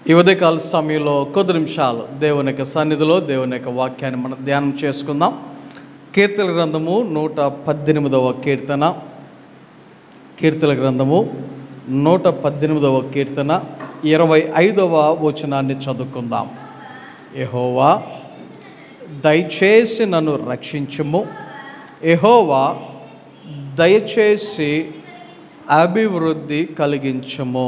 ఈ ఉదయకాల సమయంలో కొద్ది నిమిషాలు దేవుని యొక్క సన్నిధిలో దేవుని యొక్క వాక్యాన్ని మనం ధ్యానం చేసుకుందాం. కీర్తన గ్రంథము 118వ కీర్తన, కీర్తన గ్రంథము 118వ కీర్తన 25వ వచనాన్ని చదువుకుందాం. యెహోవా దయచేసి నన్ను రక్షించుము, యెహోవా దయచేసి అభివృద్ధి కలిగించుము.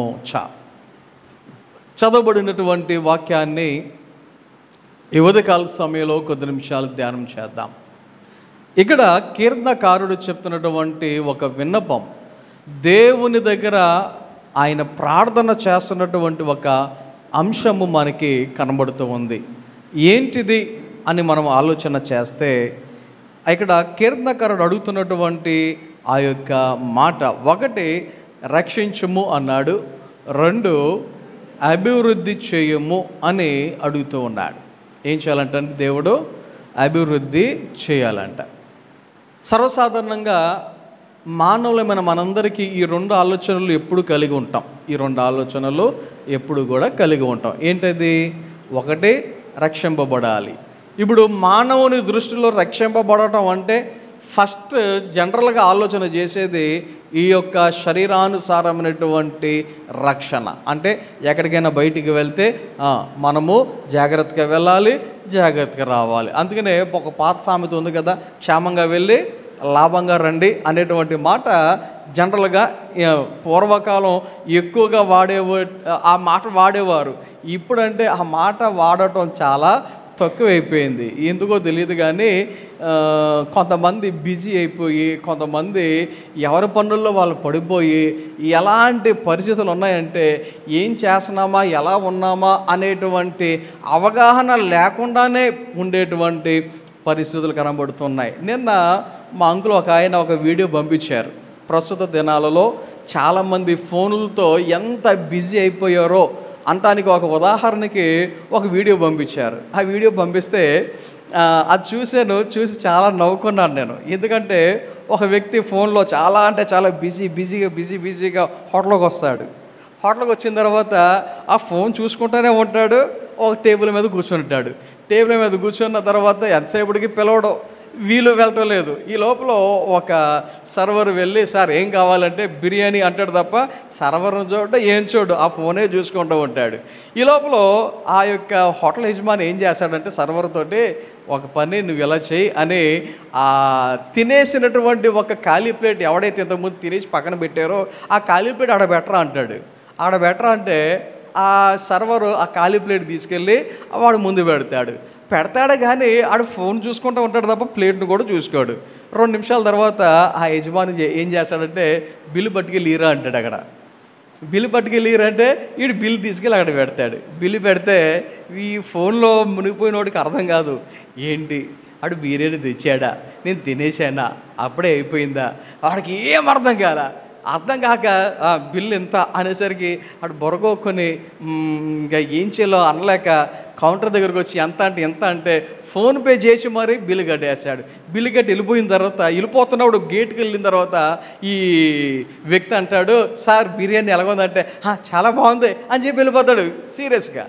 చదవబడినటువంటి వాక్యాన్ని ఈ ఉదయకాల సమయంలో కొద్ది నిమిషాలు ధ్యానం చేద్దాం. ఇక్కడ కీర్తనకారుడు చెప్తున్నటువంటి ఒక విన్నపం, దేవుని దగ్గర ఆయన ప్రార్థన చేస్తున్నటువంటి ఒక అంశము మనకి కనబడుతూ ఉంది. ఏంటిది అని మనం ఆలోచన చేస్తే, ఇక్కడ కీర్తనకారుడు అడుగుతున్నటువంటి ఆ యొక్క మాట, ఒకటి రక్షించుము అన్నాడు, రెండు అభివృద్ధి చేయము అని అడుగుతూ ఉన్నాడు. ఏం చేయాలంటే దేవుడు అభివృద్ధి చేయాలంట. సర్వసాధారణంగా మానవులమైన మనందరికీ ఈ రెండు ఆలోచనలు ఎప్పుడు కలిగి ఉంటాం. ఈ రెండు ఆలోచనలు ఎప్పుడు కూడా కలిగి ఉంటాం. ఏంటది? ఒకటి రక్షింపబడాలి. ఇప్పుడు మానవుని దృష్టిలో రక్షింపబడటం అంటే ఫస్ట్ జనరల్గా ఆలోచన చేసేది ఈ యొక్క శరీరానుసారమైనటువంటి రక్షణ. అంటే ఎక్కడికైనా బయటికి వెళ్తే మనము జాగ్రత్తగా వెళ్ళాలి, జాగ్రత్తగా రావాలి. అందుకనే ఒక పాత సామెత ఉంది కదా, క్షేమంగా వెళ్ళి లాభంగా రండి అనేటువంటి మాట జనరల్గా పూర్వకాలం ఎక్కువగా ఆ మాట వాడేవారు. ఇప్పుడంటే ఆ మాట వాడటం చాలా తక్కువైపోయింది. ఎందుకో తెలియదు కానీ కొంతమంది బిజీ అయిపోయి, కొంతమంది ఎవరి పనుల్లో వాళ్ళు పడిపోయి, ఎలాంటి పరిస్థితులు ఉన్నాయంటే ఏం చేస్తున్నామా, ఎలా ఉన్నామా అనేటువంటి అవగాహన లేకుండానే ఉండేటువంటి పరిస్థితులు కనబడుతున్నాయి. నిన్న మా అంకుల్ ఒక వీడియో పంపించారు. ప్రస్తుత దినాలలో చాలామంది ఫోన్లతో ఎంత బిజీ అయిపోయారో అంటానికి ఒక ఉదాహరణకి ఒక వీడియో పంపించారు. ఆ వీడియో పంపిస్తే అది చూసి చాలా నవ్వుకున్నాను నేను. ఎందుకంటే ఒక వ్యక్తి ఫోన్లో చాలా అంటే చాలా బిజీగా హోటల్కి వస్తాడు. హోటల్కి వచ్చిన తర్వాత ఆ ఫోన్ చూసుకుంటూనే ఉంటాడు. ఒక టేబుల్ మీద కూర్చుంటాడు. టేబుల్ మీద కూర్చున్న తర్వాత ఎంతసేపటికి పిలవడం, వీలు వెళ్ళటం లేదు. ఈ లోపల ఒక సర్వర్ వెళ్ళి, సార్ ఏం కావాలంటే బిర్యానీ అంటాడు తప్ప సర్వర్ను ఏం చూడు, ఆ ఫోనే చూసుకుంటూ ఉంటాడు. ఈ లోపల ఆ యొక్క హోటల్ యజమాని ఏం చేస్తాడంటే సర్వర్ తోటి ఒక పని నువ్వు ఎలా చేయి అని తినేసినటువంటి ఒక ఖాళీ ప్లేట్ ఎవడైతే ఇంతకుముందు తినేసి పక్కన పెట్టారో ఆ ఖాళీ ప్లేట్ ఆడ బెటరా అంటాడు. ఆడ బెటరా అంటే ఆ సర్వరు ఆ ఖాళీ ప్లేట్ తీసుకెళ్ళి వాడు ముందు పెడతాడు కానీ ఆడు ఫోన్ చూసుకుంటూ ఉంటాడు తప్ప ప్లేట్ను కూడా చూసుకోడు. 2 నిమిషాల తర్వాత ఆ యజమాని ఏం చేస్తాడంటే బిల్లు పట్టుకెళ్ళిరా అంటాడు. అక్కడ బిల్లు పట్టుకెళ్ళిరంటే వీడు బిల్లు తీసుకెళ్ళి అక్కడ పెడతాడు. బిల్లు పెడితే ఈ ఫోన్లో మునిగిపోయినోడికి అర్థం కాదు, ఏంటి ఆడు బిర్యానీ తెచ్చాడా, నేను తినేసానా, అప్పుడే అయిపోయిందా, వాడికి ఏం అర్థం కాక బిల్లు ఎంత అనేసరికి అటు బొరగొక్కుని ఇంకా ఏం చేయాలో అనలేక కౌంటర్ దగ్గరకు వచ్చి ఎంత అంటే ఫోన్పే చేసి మరి బిల్లు కట్టేస్తాడు. బిల్లు కట్టి వెళ్ళిపోతున్నప్పుడు గేట్కి వెళ్ళిన తర్వాత ఈ వ్యక్తి అంటాడు, సార్ బిర్యానీ ఎలాగొందంటే చాలా బాగుంది అని చెప్పి వెళ్ళిపోతాడు. సీరియస్గా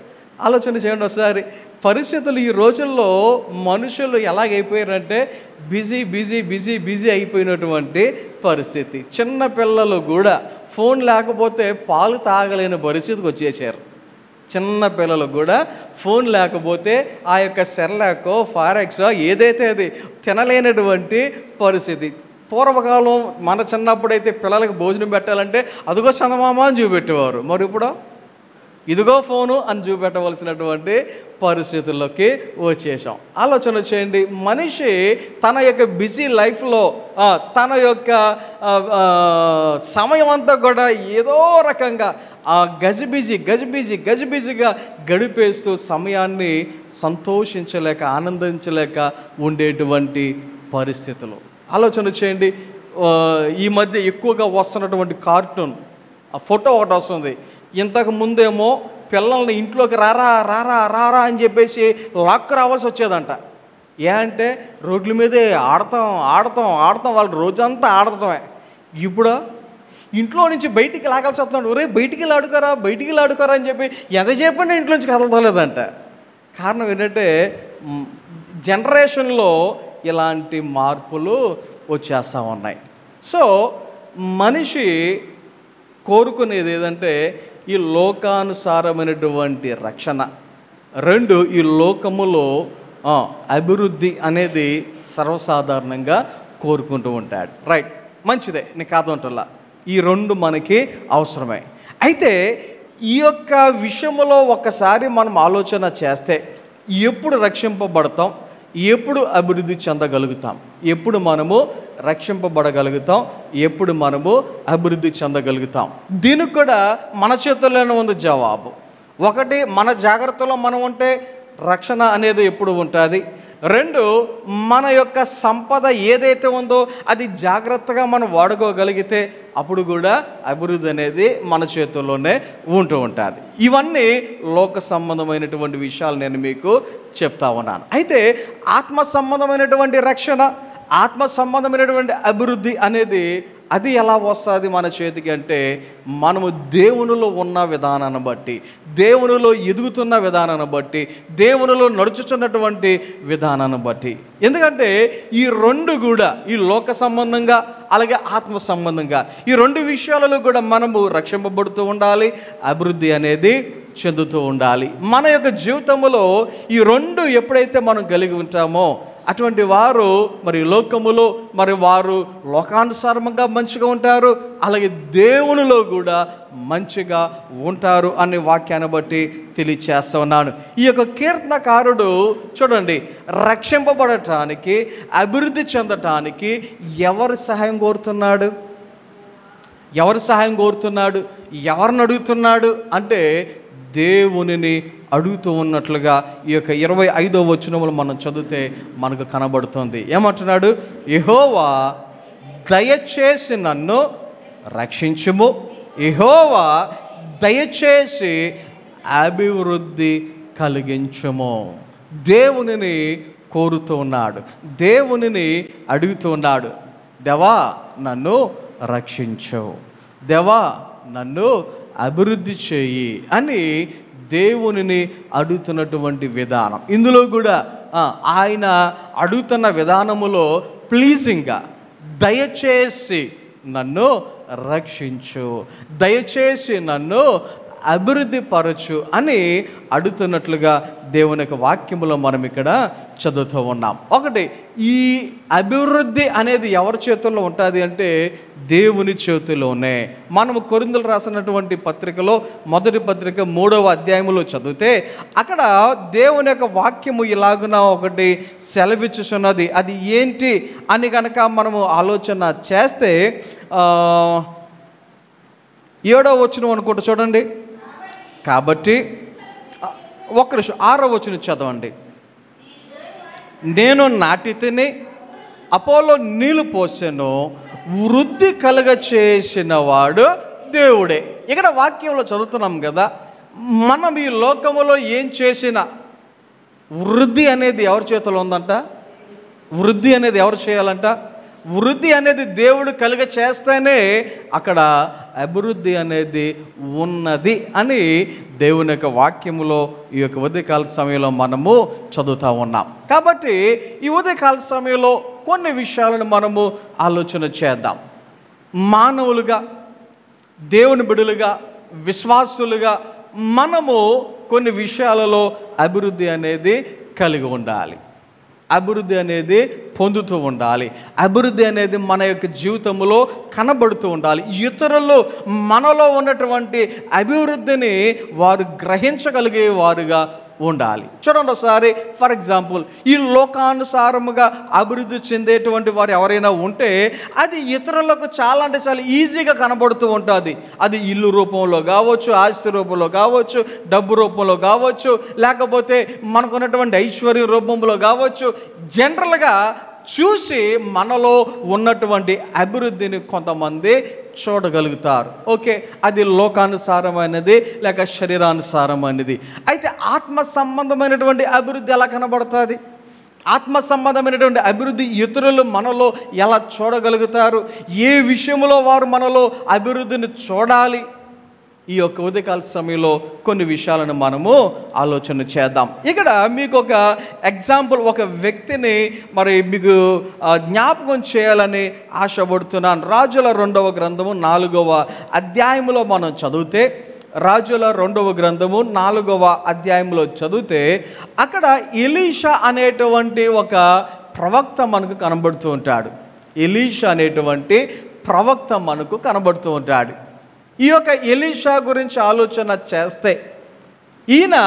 ఆలోచన చేయండి ఒకసారి. పరిస్థితులు ఈ రోజుల్లో మనుషులు ఎలాగైపోయారంటే బిజీ అయిపోయినటువంటి పరిస్థితి. చిన్న పిల్లలు కూడా ఫోన్ లేకపోతే పాలు తాగలేని పరిస్థితికి వచ్చేసారు. చిన్న పిల్లలు కూడా ఫోన్ లేకపోతే ఆ యొక్క సెర్లాకో ఫారెక్సో ఏదైతే అది తినలేనటువంటి పరిస్థితి. పూర్వకాలం మన చిన్నప్పుడైతే పిల్లలకి భోజనం పెట్టాలంటే అదిగో చందమామ అని చూపెట్టేవారు. మరి ఇప్పుడు ఇదిగో ఫోను అని చూపెట్టవలసినటువంటి పరిస్థితుల్లోకి వచ్చేసాం. ఆలోచన చేయండి, మనిషి తన యొక్క బిజీ లైఫ్లో తన యొక్క సమయం అంతా కూడా ఏదో రకంగా గజిబిజిగా గడిపేస్తూ సమయాన్ని సంతోషించలేక ఆనందించలేక ఉండేటువంటి పరిస్థితులు. ఆలోచన చేయండి, ఈ మధ్య ఎక్కువగా వస్తున్నటువంటి కార్టూన్ ఫోటో ఒకటి వస్తుంది. ఇంతకు ముందేమో పిల్లల్ని ఇంట్లోకి రారా అని చెప్పేసి లాక్కు రావాల్సి వచ్చేదంట. అంటే రోడ్ల మీదే ఆడతాం వాళ్ళు రోజంతా ఆడటమే. ఇప్పుడు ఇంట్లో నుంచి బయటికి లాగాల్సి వస్తున్నాడు. ఒరే బయటికి ఆడుకోరా అని చెప్పి ఎంత చెప్పండి ఇంట్లో నుంచి కదలలేదంట. కారణం ఏంటంటే జనరేషన్లో ఇలాంటి మార్పులు వచ్చేస్తూ ఉన్నాయి. సో మనిషి కోరుకునేది ఏదంటే ఈ లోకానుసారమైనటువంటి రక్షణ, రెండు ఈ లోకములో అభివృద్ధి అనేది సర్వసాధారణంగా కోరుకుంటూ ఉంటాడు. రైట్, మంచిదే, నేను కాదంటలా. ఈ రెండు మనకి అవసరమే. అయితే ఈ యొక్క విషయంలో ఒక్కసారి మనం ఆలోచన చేస్తే ఎప్పుడు రక్షింపబడతాం, ఎప్పుడు అభివృద్ధి చెందగలుగుతాం, ఎప్పుడు మనము రక్షింపబడగలుగుతాం, ఎప్పుడు మనము అభివృద్ధి చెందగలుగుతాం? దీనికి కూడా మన చేతుల్లోనే ఉంది జవాబు. ఒకటి, మన జాగ్రత్తలో మనం ఉంటే రక్షణ అనేది ఎప్పుడు ఉంటుంది. రెండు, మన యొక్క సంపద ఏదైతే ఉందో అది జాగ్రత్తగా మనం వాడుకోగలిగితే అప్పుడు కూడా అభివృద్ధి అనేది మన చేతుల్లోనే ఉంటూ ఉంటుంది. ఇవన్నీ లోక సంబంధమైనటువంటి విషయాలు నేను మీకు చెప్తా ఉన్నాను. అయితే ఆత్మ సంబంధమైనటువంటి రక్షణ, ఆత్మ సంబంధమైనటువంటి అభివృద్ధి అనేది అది ఎలా వస్తుంది మన చేతికి అంటే మనము దేవునిలో ఉన్న విధానాన్ని బట్టి, దేవునిలో ఎదుగుతున్న విధానాన్ని బట్టి, దేవునిలో నడుచుచున్నటువంటి విధానాన్ని బట్టి. ఎందుకంటే ఈ రెండు కూడా, ఈ లోక సంబంధంగా అలాగే ఆత్మ సంబంధంగా, ఈ రెండు విషయాలలో కూడా మనము రక్షింపబడుతూ ఉండాలి, అభివృద్ధి అనేది చెందుతూ ఉండాలి. మన యొక్క జీవితంలో ఈ రెండు ఎప్పుడైతే మనం కలిగి ఉంటామో అటువంటి వారు మరి లోకములో మరి వారు లోకానుసారంగా మంచిగా ఉంటారు, అలాగే దేవునిలో కూడా మంచిగా ఉంటారు అనే వాక్యాన్ని బట్టి తెలియచేస్తా ఉన్నాను. ఈ యొక్క కీర్తనకారుడు చూడండి, రక్షింపబడటానికి, అభివృద్ధి చెందటానికి ఎవరి సహాయం కోరుతున్నాడు? ఎవరిని అడుగుతున్నాడు అంటే దేవునిని అడుగుతూ ఉన్నట్లుగా ఈ యొక్క 25వ వచనములు మనం చదివితే మనకు కనబడుతుంది. ఏమంటున్నాడు? యెహోవా దయచేసి నన్ను రక్షించుము, యెహోవా దయచేసి అభివృద్ధి కలిగించుము. దేవునిని కోరుతూ ఉన్నాడు, దేవునిని అడుగుతూ ఉన్నాడు. దేవా నన్ను రక్షించు, దేవా నన్ను అభివృద్ధి చేయి అని దేవునిని అడుగుతున్నటువంటి విధానం. ఇందులో కూడా ఆయన అడుగుతున్న విధానములో ప్లీజింగ్గా దయచేసి నన్ను రక్షించు, దయచేసి నన్ను అభివృద్ధి పరచు అని అడుగుతున్నట్లుగా దేవుని యొక్క వాక్యములో మనం ఇక్కడ చదువుతూ ఉన్నాం. ఒకటి, ఈ అభివృద్ధి అనేది ఎవరి చేతుల్లో ఉంటుంది అంటే దేవుని చేతిలోనే. మనము కొరింథీయులకు రాసినటువంటి పత్రికలో మొదటి పత్రిక 3వ అధ్యాయంలో చదివితే అక్కడ దేవుని యొక్క వాక్యము ఇలాగున ఒకటి సెలవిచ్చుచున్నది. అది ఏంటి అని కనుక మనము ఆలోచన చేస్తే 7వ వచనం అనుకుంటూ చూడండి. కాబట్టి 6వ వచనం చదవండి. నేను నాటితిని, అపోలో నీళ్లు పోసెను, వృద్ధి కలుగ చేసిన వాడు దేవుడే. ఇక్కడ వాక్యంలో చదువుతున్నాం కదా, మనం ఈ లోకములో ఏం చేసినా వృద్ధి అనేది ఎవరి చేతిలో ఉందంట? వృద్ధి అనేది ఎవరు చేయాలంట? వృద్ధి అనేది దేవుడు కలుగ చేస్తేనే అక్కడ అభివృద్ధి అనేది ఉన్నది అని దేవుని యొక్క వాక్యములో ఈ యొక్క ఉదయకాల సమయంలో మనము చదువుతూ ఉన్నాం. కాబట్టి ఈ ఉదయకాల సమయంలో కొన్ని విషయాలను మనము ఆలోచన చేద్దాం. మానవులుగా, దేవుని బిడ్డలుగా, విశ్వాసులుగా మనము కొన్ని విషయాలలో అభివృద్ధి అనేది కలిగి ఉండాలి, అభివృద్ధి అనేది పొందుతూ ఉండాలి, అభివృద్ధి అనేది మన యొక్క జీవితంలో కనబడుతూ ఉండాలి. ఇతరులు మనలో ఉన్నటువంటి అభివృద్ధిని వారు గ్రహించగలిగే వారుగా ఉండాలి. చూడండి ఒకసారి, ఫర్ ఎగ్జాంపుల్ ఈ లోకానుసారముగా అభివృద్ధి చెందేటువంటి వారు ఎవరైనా ఉంటే అది ఇతరులకు చాలా అంటే చాలా ఈజీగా కనబడుతూ ఉంటుంది. అది ఇల్లు రూపంలో కావచ్చు, ఆస్తి రూపంలో కావచ్చు, డబ్బు రూపంలో కావచ్చు, లేకపోతే మనకున్నటువంటి ఐశ్వర్య రూపంలో కావచ్చు. జనరల్గా చూసి మనలో ఉన్నటువంటి అభివృద్ధిని కొంతమంది చూడగలుగుతారు. ఓకే, అది లోకానుసారమైనది లేక శరీరానుసారమైనది. అయితే ఆత్మ సంబంధమైనటువంటి అభివృద్ధి ఎలా కనబడుతుంది? ఆత్మ సంబంధమైనటువంటి అభివృద్ధి ఇతరులు మనలో ఎలా చూడగలుగుతారు, ఏ విషయంలో వారు మనలో అభివృద్ధిని చూడాలి, ఈ యొక్క ఉదయకాల సమయంలో కొన్ని విషయాలను మనము ఆలోచన చేద్దాం. ఇక్కడ మీకు ఒక ఎగ్జాంపుల్, ఒక వ్యక్తిని మరి మీకు జ్ఞాపకం చేయాలని ఆశపడుతున్నాను. రాజుల 2వ గ్రంథము 4వ అధ్యాయంలో మనం చదివితే, రాజుల 2వ గ్రంథము 4వ అధ్యాయంలో చదివితే అక్కడ ఎలీషా అనేటువంటి ఒక ప్రవక్త మనకు కనబడుతూ ఉంటాడు. ఎలీషా అనేటువంటి ప్రవక్త మనకు కనబడుతూ ఉంటాడు. ఈ యొక్క ఎలీషా గురించి ఆలోచన చేస్తే, ఈయన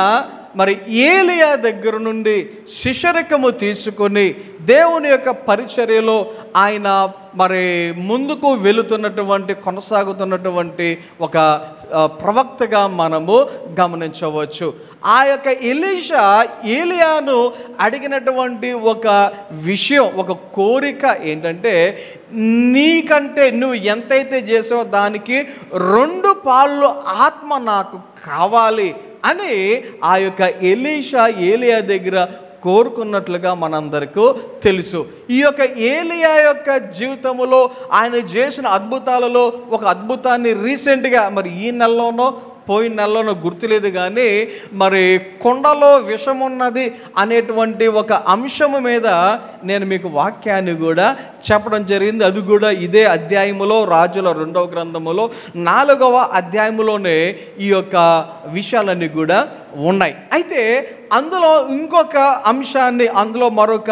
మరి ఏలియా దగ్గర నుండి శిష్యరికము తీసుకొని దేవుని యొక్క పరిచర్యలో ఆయన మరి ముందుకు వెళుతున్నటువంటి, కొనసాగుతున్నటువంటి ఒక ప్రవక్తగా మనము గమనించవచ్చు. ఆ యొక్క ఎలీషా ఏలియాను అడిగినటువంటి ఒక విషయం, ఒక కోరిక ఏంటంటే, నీకంటే నువ్వు ఎంతైతే చేసావో దానికి 2 పాళ్ళు ఆత్మ నాకు కావాలి అని ఆ యొక్క ఎలీషా ఏలియా దగ్గర కోరుకున్నట్లుగా మనందరికీ తెలుసు. ఈ యొక్క ఏలియా యొక్క జీవితంలో ఆయన చేసిన అద్భుతాలలో ఒక అద్భుతాన్ని రీసెంట్గా మరి ఈ నెలలోనో పోయిన నెలలోనో గుర్తులేదు కానీ, మరి కొండలో విషమున్నది అనేటువంటి ఒక అంశము మీద నేను మీకు వాక్యాన్ని కూడా చెప్పడం జరిగింది. అది కూడా ఇదే అధ్యాయములో, రాజుల 2వ గ్రంథములో 4వ అధ్యాయములోనే ఈ యొక్క విషయాలన్నీ కూడా ఉన్నాయి. అయితే అందులో ఇంకొక అంశాన్ని, అందులో మరొక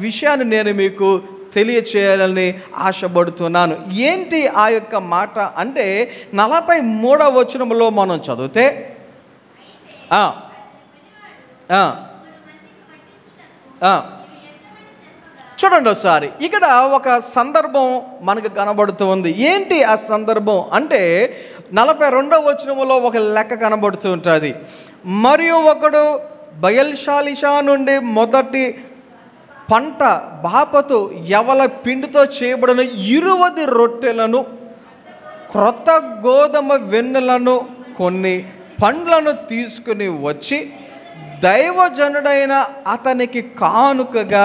విషయాన్ని నేను మీకు తెలియచేయాలని ఆశపడుతున్నాను. ఏంటి ఆ యొక్క మాట అంటే, 43వ వచనంలో మనం చదివితే చూడండి ఒకసారి. ఇక్కడ ఒక సందర్భం మనకు కనబడుతుంది. ఏంటి ఆ సందర్భం అంటే, 42వ వచనంలో ఒక లెక్క కనబడుతూ ఉంటుంది. మరియు ఒకడు బయల్షాలిషా నుండి మొదటి పంట బాపతు యవల పిండితో చేయబడిన 20 రొట్టెలను, క్రొత్త గోధుమ వెన్నెలను, కొన్ని పండ్లను తీసుకుని వచ్చి దైవజనుడైన అతనికి కానుకగా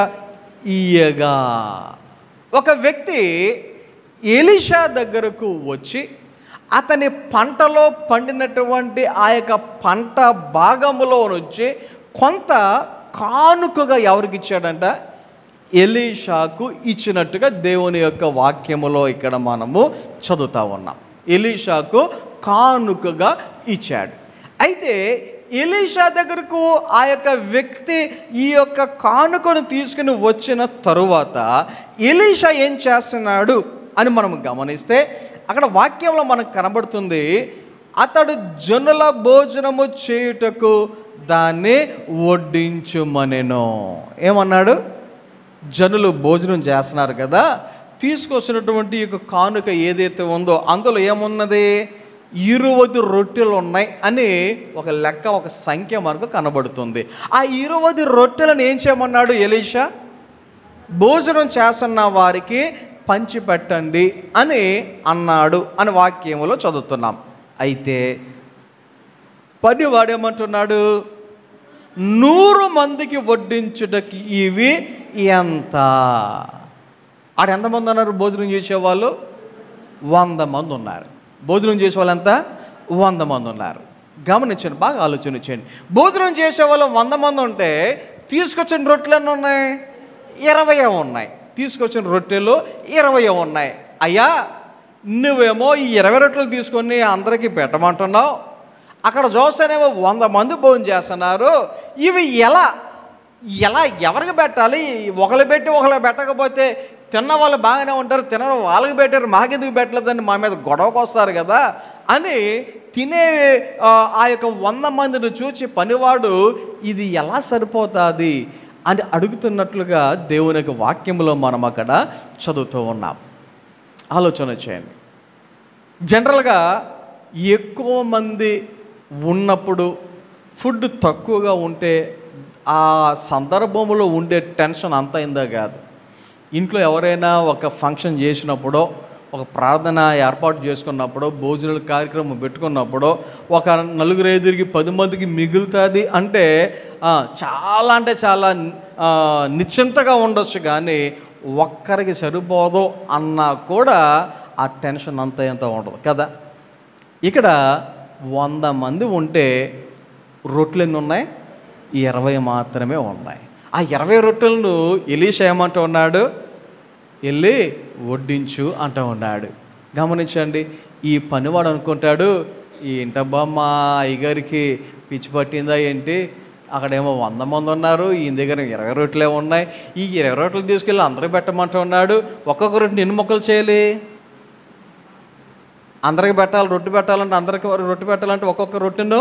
ఇయ్యగా. ఒక వ్యక్తి ఎలీషా దగ్గరకు వచ్చి అతని పంటలో పండినటువంటి ఆ యొక్క పంట భాగములో నుంచి కొంత కానుకగా ఎవరికి ఇచ్చాడంట? ఎలీషాకు ఇచ్చినట్టుగా దేవుని యొక్క వాక్యములో ఇక్కడ మనము చదువుతా ఉన్నాం. ఎలీషాకు కానుకగా ఇచ్చాడు. అయితే ఎలీషా దగ్గరకు ఆ యొక్క వ్యక్తి ఈ యొక్క కానుకను తీసుకుని వచ్చిన తరువాత ఎలీషా ఏం చేస్తున్నాడు అని మనం గమనిస్తే, అక్కడ వాక్యంలో మనకు కనబడుతుంది, అతడు జనుల భోజనము చేయుటకు దాన్ని వడ్డించుమనెను. ఏమన్నాడు? జనులు భోజనం చేస్తున్నారు కదా, తీసుకొచ్చినటువంటి ఈ యొక్క కానుక ఏదైతే ఉందో అందులో ఏమున్నది? 20 రొట్టెలు ఉన్నాయి అని ఒక లెక్క, ఒక సంఖ్య మనకు కనబడుతుంది. ఆ 20 రొట్టెలను ఏం చేయమన్నాడు ఎలీషా? భోజనం చేస్తున్న వారికి పంచిపెట్టండి అని అన్నాడు అని వాక్యంలో చదువుతున్నాం. అయితే పనివాడేమంటున్నాడు? 100 మందికి వడ్డించుటకి ఇవి ఎంత? ఆడ ఎంతమంది ఉన్నారు భోజనం చేసేవాళ్ళు? 100 మంది ఉన్నారు. భోజనం చేసేవాళ్ళు ఎంత? 100 మంది ఉన్నారు. గమనించండి, బాగా ఆలోచించండి. భోజనం చేసేవాళ్ళు 100 మంది ఉంటే తీసుకొచ్చిన రొట్టెలు ఎన్ని ఉన్నాయి? 20 ఉన్నాయి. తీసుకొచ్చిన రొట్టెలు 20 ఉన్నాయి. అయ్యా, నువ్వేమో ఈ 20 రొట్టెలు తీసుకొని అందరికీ పెట్టమంటున్నావు, అక్కడ చూస్తేనేమో 100 మంది భోజనం చేస్తున్నారు. ఇవి ఎలా ఎవరికి పెట్టాలి? ఒకరు పెట్టి ఒకరు పెట్టకపోతే తిన్న వాళ్ళు బాగానే ఉంటారు, తినడం వాళ్ళకి పెట్టారు, మాకెందుకు పెట్టలేదని మా మీద గొడవకు వస్తారు కదా అని తినే ఆ యొక్క 100 మందిని చూచి పనివాడు ఇది ఎలా సరిపోతుంది అని అడుగుతున్నట్లుగా దేవుని యొక్క వాక్యంలో మనం అక్కడ చదువుతూ ఉన్నాం. ఆలోచన చేయండి. జనరల్గా ఎక్కువ మంది ఉన్నప్పుడు, ఫుడ్ తక్కువగా ఉంటే ఆ సందర్భంలో ఉండే టెన్షన్ అంత అయిందా కాదు. ఇంట్లో ఎవరైనా ఒక ఫంక్షన్ చేసినప్పుడో, ఒక ప్రార్థన ఏర్పాటు చేసుకున్నప్పుడు, భోజనాల కార్యక్రమం పెట్టుకున్నప్పుడు, ఒక నలుగురు ఐదుగురికి 10 మందికి మిగులుతుంది అంటే అంటే చాలా నిశ్చింతగా ఉండొచ్చు. కానీ ఒక్కరికి సరిపోదు అన్నా కూడా ఆ టెన్షన్ అంత ఎంత ఉండదు కదా. ఇక్కడ 100 మంది ఉంటే రొట్టెలు ఎన్ని ఉన్నాయి? 20 మాత్రమే ఉన్నాయి. ఆ 20 రొట్టెలను ఎలీషా ఏమంటూ ఉన్నాడు? వెళ్ళి వడ్డించు అంటూ ఉన్నాడు. గమనించండి, ఈ పనివాడు అనుకుంటాడు, ఏంటబ్బా మా అయ్యగారికి పిచ్చి పట్టిందా ఏంటి, అక్కడేమో 100 మంది ఉన్నారు, ఈయన దగ్గర 20 రొట్టెలే ఉన్నాయి, ఈ 20 రొట్టెలు తీసుకెళ్ళి అందరికి పెట్టమంటూ ఉన్నాడు. ఒక్కొక్క రొట్టెని ఎన్ని ముక్కలు చేయాలి? అందరికి పెట్టాలి. రొట్టె పెట్టాలంటే అందరికి రొట్టె పెట్టాలంటే ఒక్కొక్క రొట్టెను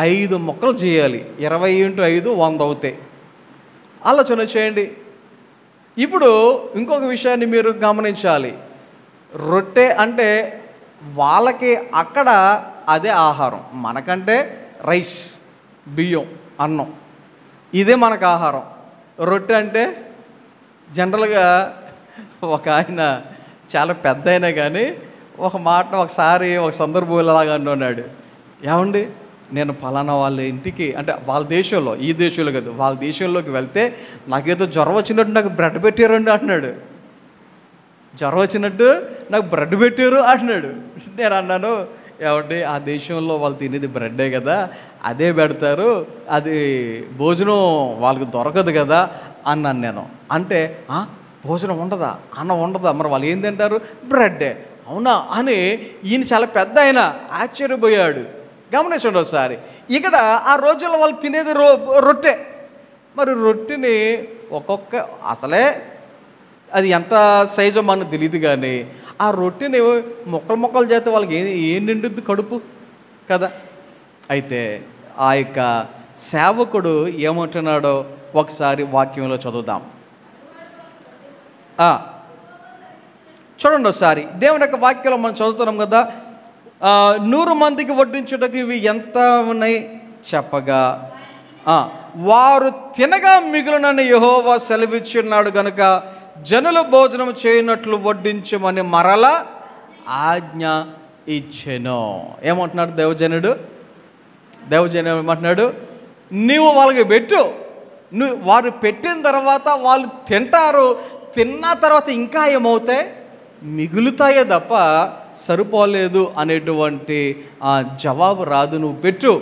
5 ముక్కలు చేయాలి. 20 × 5 100 అవుతాయి. ఆలోచన చేయండి. ఇప్పుడు ఇంకొక విషయాన్ని మీరు గమనించాలి. రొట్టె అంటే వాళ్ళకి అక్కడ అదే ఆహారం, మనకంటే రైస్, బియ్యం, అన్నం, ఇదే మనకు ఆహారం. రొట్టె అంటే జనరల్గా ఒక ఆయన చాలా పెద్ద అయినా కానీ ఒక మాట ఒకసారి ఒక సందర్భంలో లాగా అన్నాడు, ఏమండి నేను ఫలానా వాళ్ళ ఇంటికి, అంటే వాళ్ళ దేశంలో, ఈ దేశంలో కాదు, వాళ్ళ దేశంలోకి వెళ్తే నాకేదో జ్వరం వచ్చినట్టు నాకు బ్రెడ్ పెట్టారండి అంటున్నాడు. జ్వరం వచ్చినట్టు నాకు బ్రెడ్ పెట్టారు అంటున్నాడు. నేను అన్నాను, ఏమంటే ఆ దేశంలో వాళ్ళు తినేది బ్రెడ్డే కదా, అదే పెడతారు, అది భోజనం వాళ్ళకి దొరకదు కదా అన్నాను నేను. అంటే భోజనం ఉండదా, అన్నం ఉండదా, మరి వాళ్ళు ఏం తింటారు? బ్రెడ్డే. అవునా అని ఈయన చాలా పెద్ద ఆయన ఆశ్చర్యపోయాడు. గమనించండి ఒకసారి. ఇక్కడ ఆ రోజుల్లో వాళ్ళు తినేది రొట్టె. మరి రొట్టెని అసలే అది ఎంత సైజో మనకు తెలియదు, కానీ ఆ రొట్టెని ముక్కలు చేస్తే వాళ్ళకి ఏం నిండుద్ది? కడుపు కదా. అయితే ఆ యొక్క సేవకుడు ఏమంటున్నాడో ఒకసారి వాక్యంలో చదువుదాం. చూడండి ఒకసారి, దేవుని యొక్క వాక్యంలో మనం చదువుతున్నాం కదా. 100 మందికి వడ్డించుటకు ఇవి ఎంత ఉన్నాయి చెప్పగా, వారు తినగా మిగులునని యెహోవా సెలవిచ్చున్నాడు గనుక జనుల భోజనం చేయనట్లు వడ్డించమని మరలా ఆజ్ఞ ఇచ్చెను. ఏమంటున్నాడు దేవజనుడు ఏమంటున్నాడు? నీవు వాళ్ళకి పెట్టు, వారు పెట్టిన తర్వాత వాళ్ళు తింటారు, తిన్న తర్వాత ఇంకా ఏమవుతాయి? మిగులుతాయే తప్ప సరిపోలేదు అనేటువంటి జవాబు రాదు, నువ్వు పెట్టు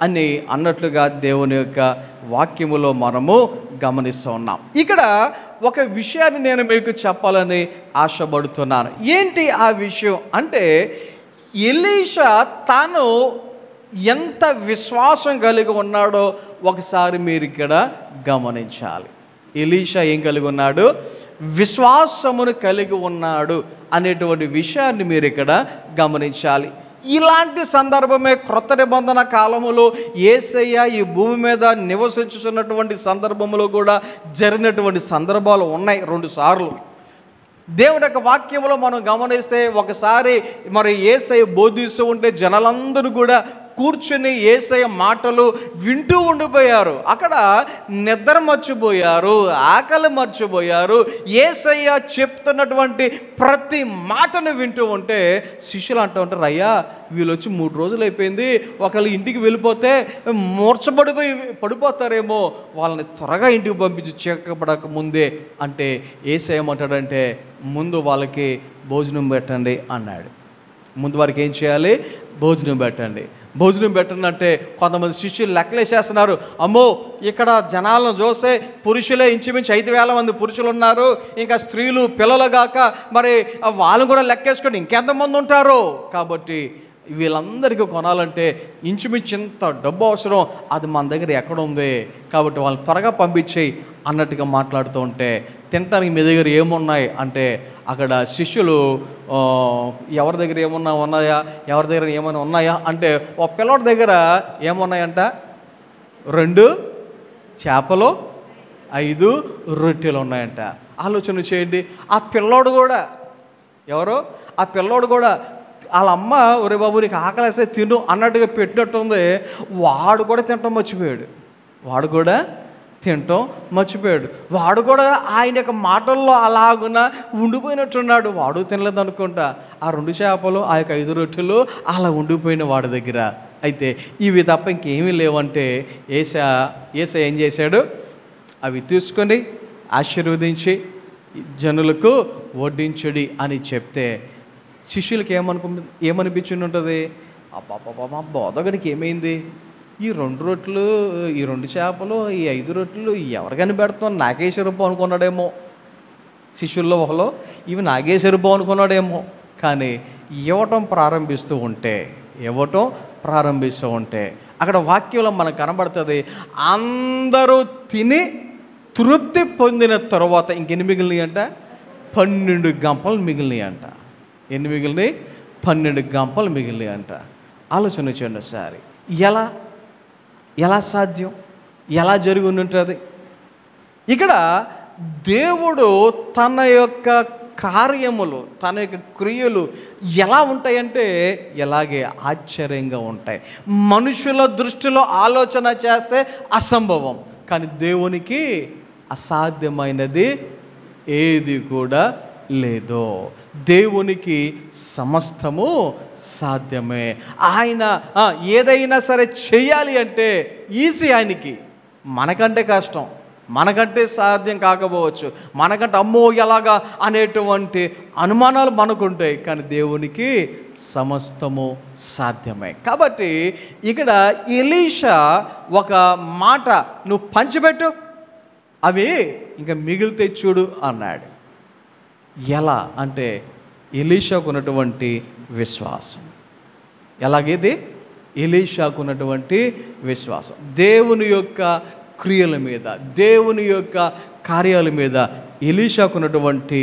అని అన్నట్లుగా దేవుని యొక్క వాక్యములో మనము గమనిస్తూ ఉన్నాం. ఇక్కడ ఒక విషయాన్ని నేను మీకు చెప్పాలని ఆశపడుతున్నాను. ఏంటి ఆ విషయం అంటే, ఎలీషా తాను ఎంత విశ్వాసం కలిగి ఉన్నాడో ఒకసారి మీరు ఇక్కడ గమనించాలి. ఎలీషా ఏం కలిగి ఉన్నాడు? విశ్వాసమును కలిగి ఉన్నాడు అనేటువంటి విషయాన్ని మీరు ఇక్కడ గమనించాలి. ఇలాంటి సందర్భమే క్రొత్త నిబంధన కాలములో యేసయ్య ఈ భూమి మీద నివసించుతున్నటువంటి సందర్భంలో కూడా జరిగినటువంటి సందర్భాలు ఉన్నాయి 2 సార్లు. దేవుడి యొక్క వాక్యంలో మనం గమనిస్తే ఒకసారి మరి యేసయ్య బోధిస్తూ ఉంటే జనాలందరూ కూడా కూర్చుని యేసయ్య మాటలు వింటూ ఉండిపోయారు. అక్కడ నిద్ర మర్చిపోయారు, ఆకలి మర్చిపోయారు. యేసయ్య చెప్తున్నటువంటి ప్రతి మాటను వింటూ ఉంటే శిష్యులు అంటూ ఉంటారు, అయ్యా వీళ్ళు వచ్చి 3 రోజులు అయిపోయింది, ఒకళ్ళు ఇంటికి వెళ్ళిపోతే పడిపోతారేమో, వాళ్ళని త్వరగా ఇంటికి పంపించి చీకపడక ముందే అంటే యేసయ్య ఏమంటాడంటే, ముందు వాళ్ళకి భోజనం పెట్టండి అన్నాడు. ముందు వారికి ఏం చేయాలి? భోజనం పెట్టండి. భోజనం పెట్టండి అంటే కొంతమంది శిష్యులు లెక్కలేసేస్తున్నారు. అమ్మో ఇక్కడ జనాలను చూస్తే పురుషులే ఇంచుమించు 5,000 మంది పురుషులు ఉన్నారు, ఇంకా స్త్రీలు పిల్లలు గాక మరి వాళ్ళు కూడా లెక్కేసుకొని ఇంకెంతమంది ఉంటారు, కాబట్టి వీళ్ళందరికీ కొనాలంటే ఇంచుమించు ఇంత డబ్బు అవసరం, అది మన దగ్గర ఎక్కడ ఉంది, కాబట్టి వాళ్ళని త్వరగా పంపించేయి అన్నట్టుగా మాట్లాడుతూ ఉంటే, తినటానికి మీ దగ్గర ఏమున్నాయి అంటే అక్కడ శిష్యులు ఎవరి దగ్గర ఏమన్నా ఉన్నాయా, ఎవరి దగ్గర ఏమైనా ఉన్నాయా అంటే ఒక పిల్లోడి దగ్గర ఏమున్నాయంట? 2 చేపలు 5 రొట్టెలు ఉన్నాయంట. ఆలోచన చేయండి. ఆ పిల్లోడు కూడా ఎవరో, ఆ పిల్లోడు కూడా వాళ్ళ అమ్మ ఒరే బాబు నీకు ఆకలేస్తే తిను అన్నట్టుగా పెట్టినట్టుంది. వాడు కూడా తినటం మర్చిపోయాడు. వాడు కూడా తినటం మర్చిపోయాడు. వాడు కూడా ఆయన యొక్క మాటల్లో అలాగున ఉండిపోయినట్టున్నాడు. వాడు తినలేదు అనుకుంటా. ఆ 2 చేపలు, ఆ యొక్క 5 రొట్టెలు అలా ఉండిపోయిన వాడి దగ్గర. అయితే ఇవి తప్ప ఇంకేమీ లేవంటే యేసయ్య ఏం చేశాడు? అవి తీసుకొని ఆశీర్వదించి జనులకు వడ్డించుడి అని చెప్తే శిష్యులకి ఏమనిపించి ఉంటుంది? అబ్బా బోధకుడికి ఏమైంది? ఈ 2 రొట్టెలు, ఈ 2 చేపలు, ఈ 5 రొట్టెలు ఎవరికని పెడతాం? నాగేశ్వరపు అనుకున్నాడేమో. శిష్యుల్లో ఒకలో ఇవి నాగేశ్వరపు అనుకున్నాడేమో. కానీ ఇవ్వటం ప్రారంభిస్తూ ఉంటే అక్కడ వాక్యంలో మనకు కనబడుతుంది, అందరూ తిని తృప్తి పొందిన తర్వాత ఇంకెన్ని మిగిలినాయి అంట? 12 గంపలు మిగిలినాయి అంట. ఎన్ని మిగిలినాయి? 12 గంపలు మిగిలినాయి అంట. ఆలోచన చేయండి ఒకసారి. ఎలా సాధ్యం? ఎలా జరిగి ఉంటుంది? ఇక్కడ దేవుడు తన యొక్క కార్యములు, తన యొక్క క్రియలు ఎలా ఉంటాయంటే ఎలాగే ఆశ్చర్యంగా ఉంటాయి. మనుషుల దృష్టిలో ఆలోచన చేస్తే అసంభవం, కానీ దేవునికి అసాధ్యమైనది ఏది కూడా లేదో. దేవునికి సమస్తము సాధ్యమే. ఆయన ఏదైనా సరే చేయాలి అంటే ఈజీ ఆయనకి. మనకంటే కష్టం, మనకంటే సాధ్యం కాకపోవచ్చు, మనకంటే అమ్మో ఎలాగా అనేటువంటి అనుమానాలు మనకుంటాయి. కానీ దేవునికి సమస్తము సాధ్యమే. కాబట్టి ఇక్కడ ఎలీషా ఒక మాట, నువ్వు పంచిపెట్టు, అవి ఇంకా మిగిలితే చూడు అన్నాడు. ఎలా అంటే ఎలీషాకు ఉన్నటువంటి విశ్వాసం. ఎలాగేది? ఎలీషాకు ఉన్నటువంటి విశ్వాసం దేవుని యొక్క క్రియల మీద, దేవుని యొక్క కార్యాల మీద ఎలీషాకు ఉన్నటువంటి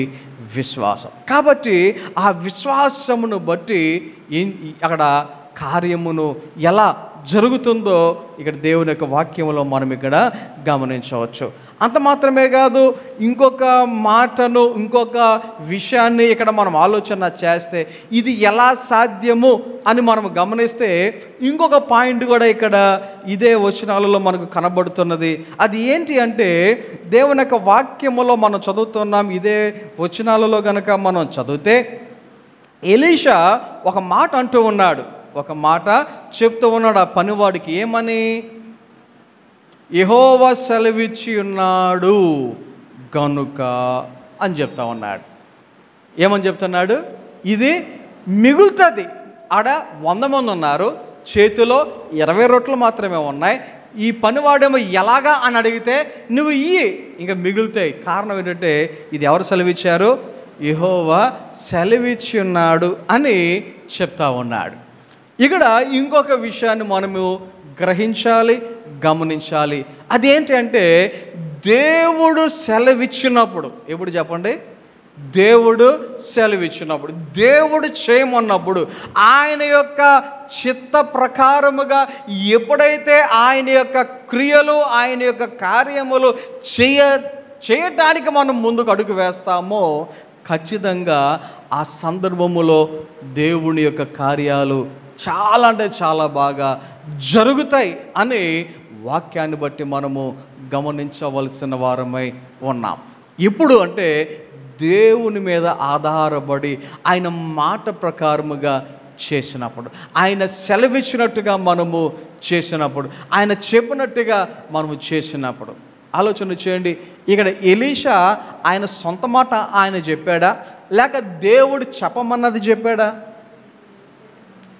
విశ్వాసం. కాబట్టి ఆ విశ్వాసమును బట్టి అక్కడ కార్యమును ఎలా జరుగుతుందో ఇక్కడ దేవుని యొక్క వాక్యంలో మనం ఇక్కడ గమనించవచ్చు. అంత మాత్రమే కాదు, ఇంకొక మాటను, ఇంకొక విషయాన్ని ఇక్కడ మనం ఆలోచన చేస్తే ఇది ఎలా సాధ్యము అని మనం గమనిస్తే ఇంకొక పాయింట్ కూడా ఇక్కడ ఇదే వచనాలలో మనకు కనబడుతున్నది. అది ఏంటి అంటే దేవుని యొక్క వాక్యములో మనం చదువుతున్నాం. ఇదే వచనాలలో కనుక మనం చదివితే ఎలీషా ఒక మాట అంటూ ఉన్నాడు, ఒక మాట చెప్తూ ఉన్నాడు ఆ పనివాడికి. ఏమని? యెహోవా సెలవిచ్చి ఉన్నాడు గనుక అని చెప్తా ఉన్నాడు. ఏమని చెప్తున్నాడు? ఇది మిగులుతుంది. ఆడ 100 మంది ఉన్నారు, చేతిలో 20 రొట్టెలు మాత్రమే ఉన్నాయి. ఈ పనివాడేమో ఎలాగా అని అడిగితే నువ్వు ఇంకా మిగులుతాయి. కారణం ఏంటంటే ఇది ఎవరు సెలవిచ్చారు? యెహోవా సెలవిచ్చి ఉన్నాడు అని చెప్తా ఉన్నాడు. ఇక్కడ ఇంకొక విషయాన్ని మనము గ్రహించాలి, గమనించాలి. అదేంటి అంటే దేవుడు సెలవిచ్చినప్పుడు, ఎప్పుడు చెప్పండి? దేవుడు సెలవిచ్చినప్పుడు, దేవుడు చేయమన్నప్పుడు, ఆయన యొక్క చిత్త ప్రకారముగా ఎప్పుడైతే ఆయన యొక్క క్రియలు, ఆయన యొక్క కార్యములు చేయటానికి మనం ముందుకు అడుగు వేస్తామో ఖచ్చితంగా ఆ సందర్భములో దేవుని యొక్క కార్యాలు చాలా అంటే చాలా బాగా జరుగుతాయి అని వాక్యాన్ని బట్టి మనము గమనించవలసిన వారమై ఉన్నాం. ఇప్పుడు అంటే దేవుని మీద ఆధారపడి ఆయన మాట ప్రకారముగా చేసినప్పుడు, ఆయన సెలవిచ్చినట్టుగా మనము చేసినప్పుడు, ఆయన చెప్పినట్టుగా మనము చేసినప్పుడు ఆలోచన చేయండి. ఇక్కడ ఎలీషా ఆయన సొంత మాట ఆయన చెప్పాడా, లేక దేవుడు చెప్పమన్నది చెప్పాడా?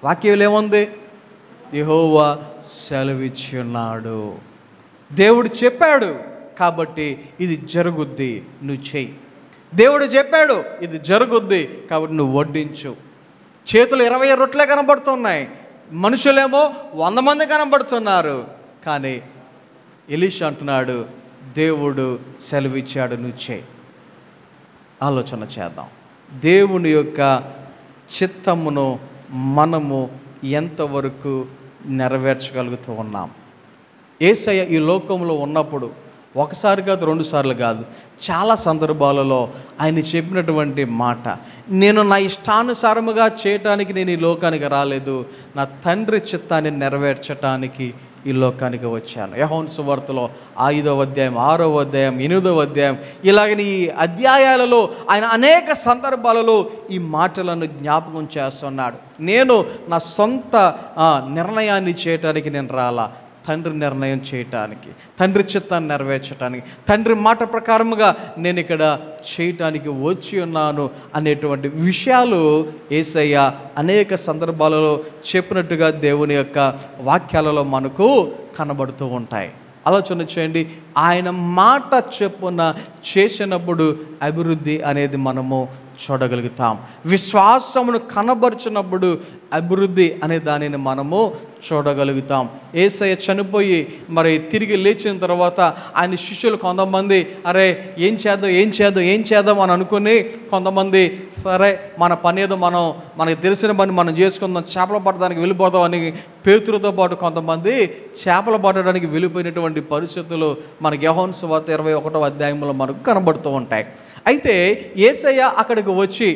వాక్యం ఏముంది? యెహోవా సెలవిచ్చి ఉన్నాడు. దేవుడు చెప్పాడు కాబట్టి ఇది జరుగుద్ది, నువ్వు చెయ్యి. దేవుడు చెప్పాడు ఇది జరుగుద్ది కాబట్టి నువ్వు వడ్డించు. చేతులు 20 రొట్టెలే కనబడుతున్నాయి, మనుషులేమో 100 మంది కనబడుతున్నారు. కానీ ఎలీషా అంటున్నాడు దేవుడు సెలవిచ్చాడు, నువ్వు చేయి. ఆలోచన చేద్దాం. దేవుని యొక్క చిత్తమును మనము ఎంతవరకు నెరవేర్చగలుగుతూ ఉన్నాం? యేసయ్య ఈ లోకంలో ఉన్నప్పుడు ఒకసారి కాదు, 2 సార్లు కాదు, చాలా సందర్భాలలో ఆయన చెప్పినటువంటి మాట, నేను నా ఇష్టానుసారముగా చేయటానికి నేను ఈ లోకానికి రాలేదు, నా తండ్రి చిత్తాన్ని నెరవేర్చటానికి ఈ లోకానికి వచ్చాను. యోహాను సువార్తలో 5వ అధ్యాయం, 6వ అధ్యాయం, 8వ అధ్యాయం, ఇలాగని ఈ అధ్యాయాలలో ఆయన అనేక సందర్భాలలో ఈ మాటలను జ్ఞాపకం చేస్తున్నాడు. నేను నా సొంత నిర్ణయాన్ని చేయటానికి నేను రాలా, తండ్రి నిర్ణయం చేయటానికి, తండ్రి చిత్తాన్ని నెరవేర్చడానికి, తండ్రి మాట ప్రకారముగా నేను ఇక్కడ చేయటానికి వచ్చి ఉన్నాను అనేటువంటి విషయాలు యేసయ్య అనేక సందర్భాలలో చెప్పినట్టుగా దేవుని యొక్క వాక్యాలలో మనకు కనబడుతూ ఉంటాయి. ఆలోచన చేయండి, ఆయన మాట చెప్పున చేసినప్పుడు అభివృద్ధి అనేది మనము చూడగలుగుతాం. విశ్వాసమును కనబరిచినప్పుడు అభివృద్ధి అనే దానిని మనము చూడగలుగుతాం. యేసయ్య చనిపోయి మరి తిరిగి లేచిన తర్వాత ఆయన శిష్యులు కొంతమంది అరే ఏం చేద్దాం అని అనుకుని, కొంతమంది సరే మన పని ఏదో మనకి తెలిసిన పని మనం చేసుకుందాం, చేపలు పట్టడానికి వెళ్ళిపోదాం అని పేతురుతో పాటు కొంతమంది చేపలు పట్టడానికి వెళ్ళిపోయినటువంటి పరిస్థితులు మనకి యోహాను సువార్త 21వ అధ్యాయంలో మనకు కనబడుతూ ఉంటాయి. అయితే యేసయ్య అక్కడికి వచ్చి